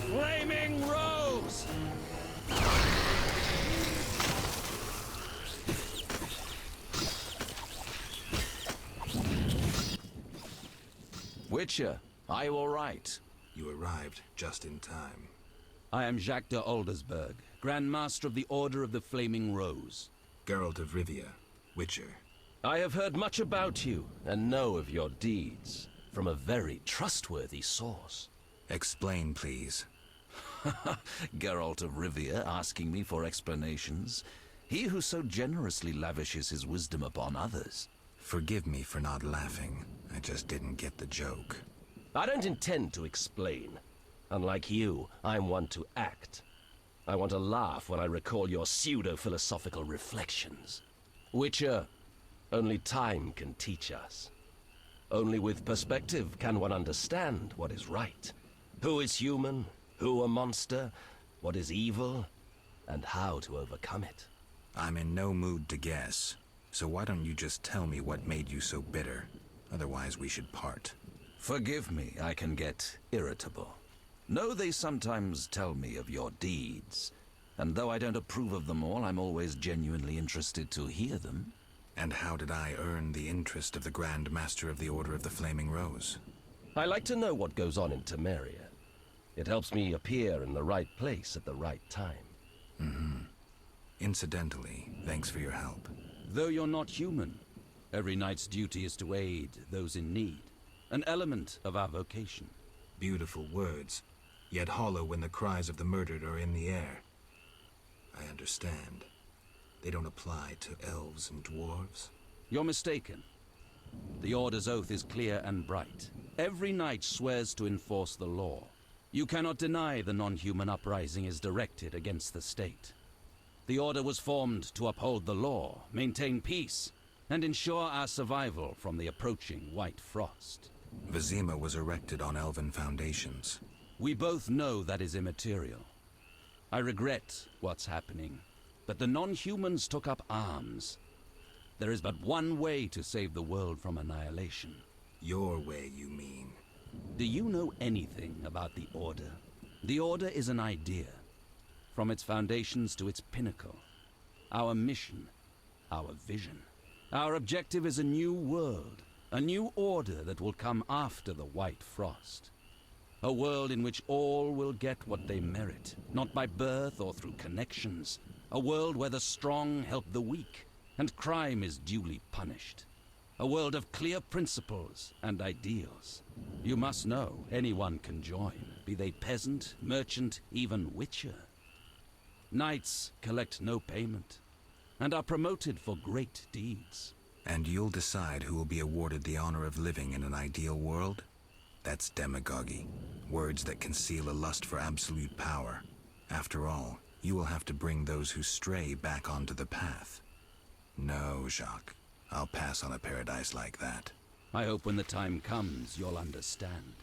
Flaming Rose! Witcher, are you all right? You arrived just in time. I am Jacques de Oldersberg, Grand Master of the Order of the Flaming Rose. Geralt of Rivia, Witcher. I have heard much about you, and know of your deeds, from a very trustworthy source. Explain, please. Geralt of Rivia asking me for explanations. He who so generously lavishes his wisdom upon others. Forgive me for not laughing. I just didn't get the joke. I don't intend to explain. Unlike you, I'm one to act. I want to laugh when I recall your pseudo-philosophical reflections. Witcher, only time can teach us. Only with perspective can one understand what is right. Who is human, who a monster, what is evil, and how to overcome it. I'm in no mood to guess, so why don't you just tell me what made you so bitter? Otherwise we should part. Forgive me, I can get irritable. Know they sometimes tell me of your deeds, and though I don't approve of them all, I'm always genuinely interested to hear them. And how did I earn the interest of the Grand Master of the Order of the Flaming Rose? I like to know what goes on in Temeria. It helps me appear in the right place at the right time. Mm-hmm. Incidentally, thanks for your help. Though you're not human, every knight's duty is to aid those in need. An element of our vocation. Beautiful words, yet hollow when the cries of the murdered are in the air. I understand. They don't apply to elves and dwarves? You're mistaken. The Order's oath is clear and bright. Every knight swears to enforce the law. You cannot deny the non-human uprising is directed against the state. The Order was formed to uphold the law, maintain peace, and ensure our survival from the approaching White Frost. Vizima was erected on elven foundations. We both know that is immaterial. I regret what's happening, but the non-humans took up arms. There is but one way to save the world from annihilation. Your way, you mean? Do you know anything about the Order? The Order is an idea. From its foundations to its pinnacle. Our mission, our vision. Our objective is a new world, a new order that will come after the White Frost. A world in which all will get what they merit, not by birth or through connections. A world where the strong help the weak, and crime is duly punished. A world of clear principles and ideals. You must know anyone can join, be they peasant, merchant, even witcher. Knights collect no payment, and are promoted for great deeds. And you'll decide who will be awarded the honor of living in an ideal world? That's demagogy. Words that conceal a lust for absolute power. After all, you will have to bring those who stray back onto the path. No, Jacques. I'll pass on a paradise like that. I hope when the time comes, you'll understand.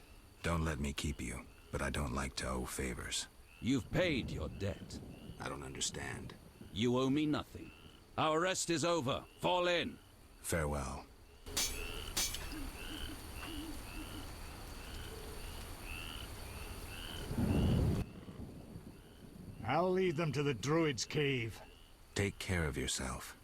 Don't let me keep you, but I don't like to owe favors. You've paid your debt. I don't understand. You owe me nothing. Our rest is over. Fall in. Farewell. I'll lead them to the druid's cave. Take care of yourself.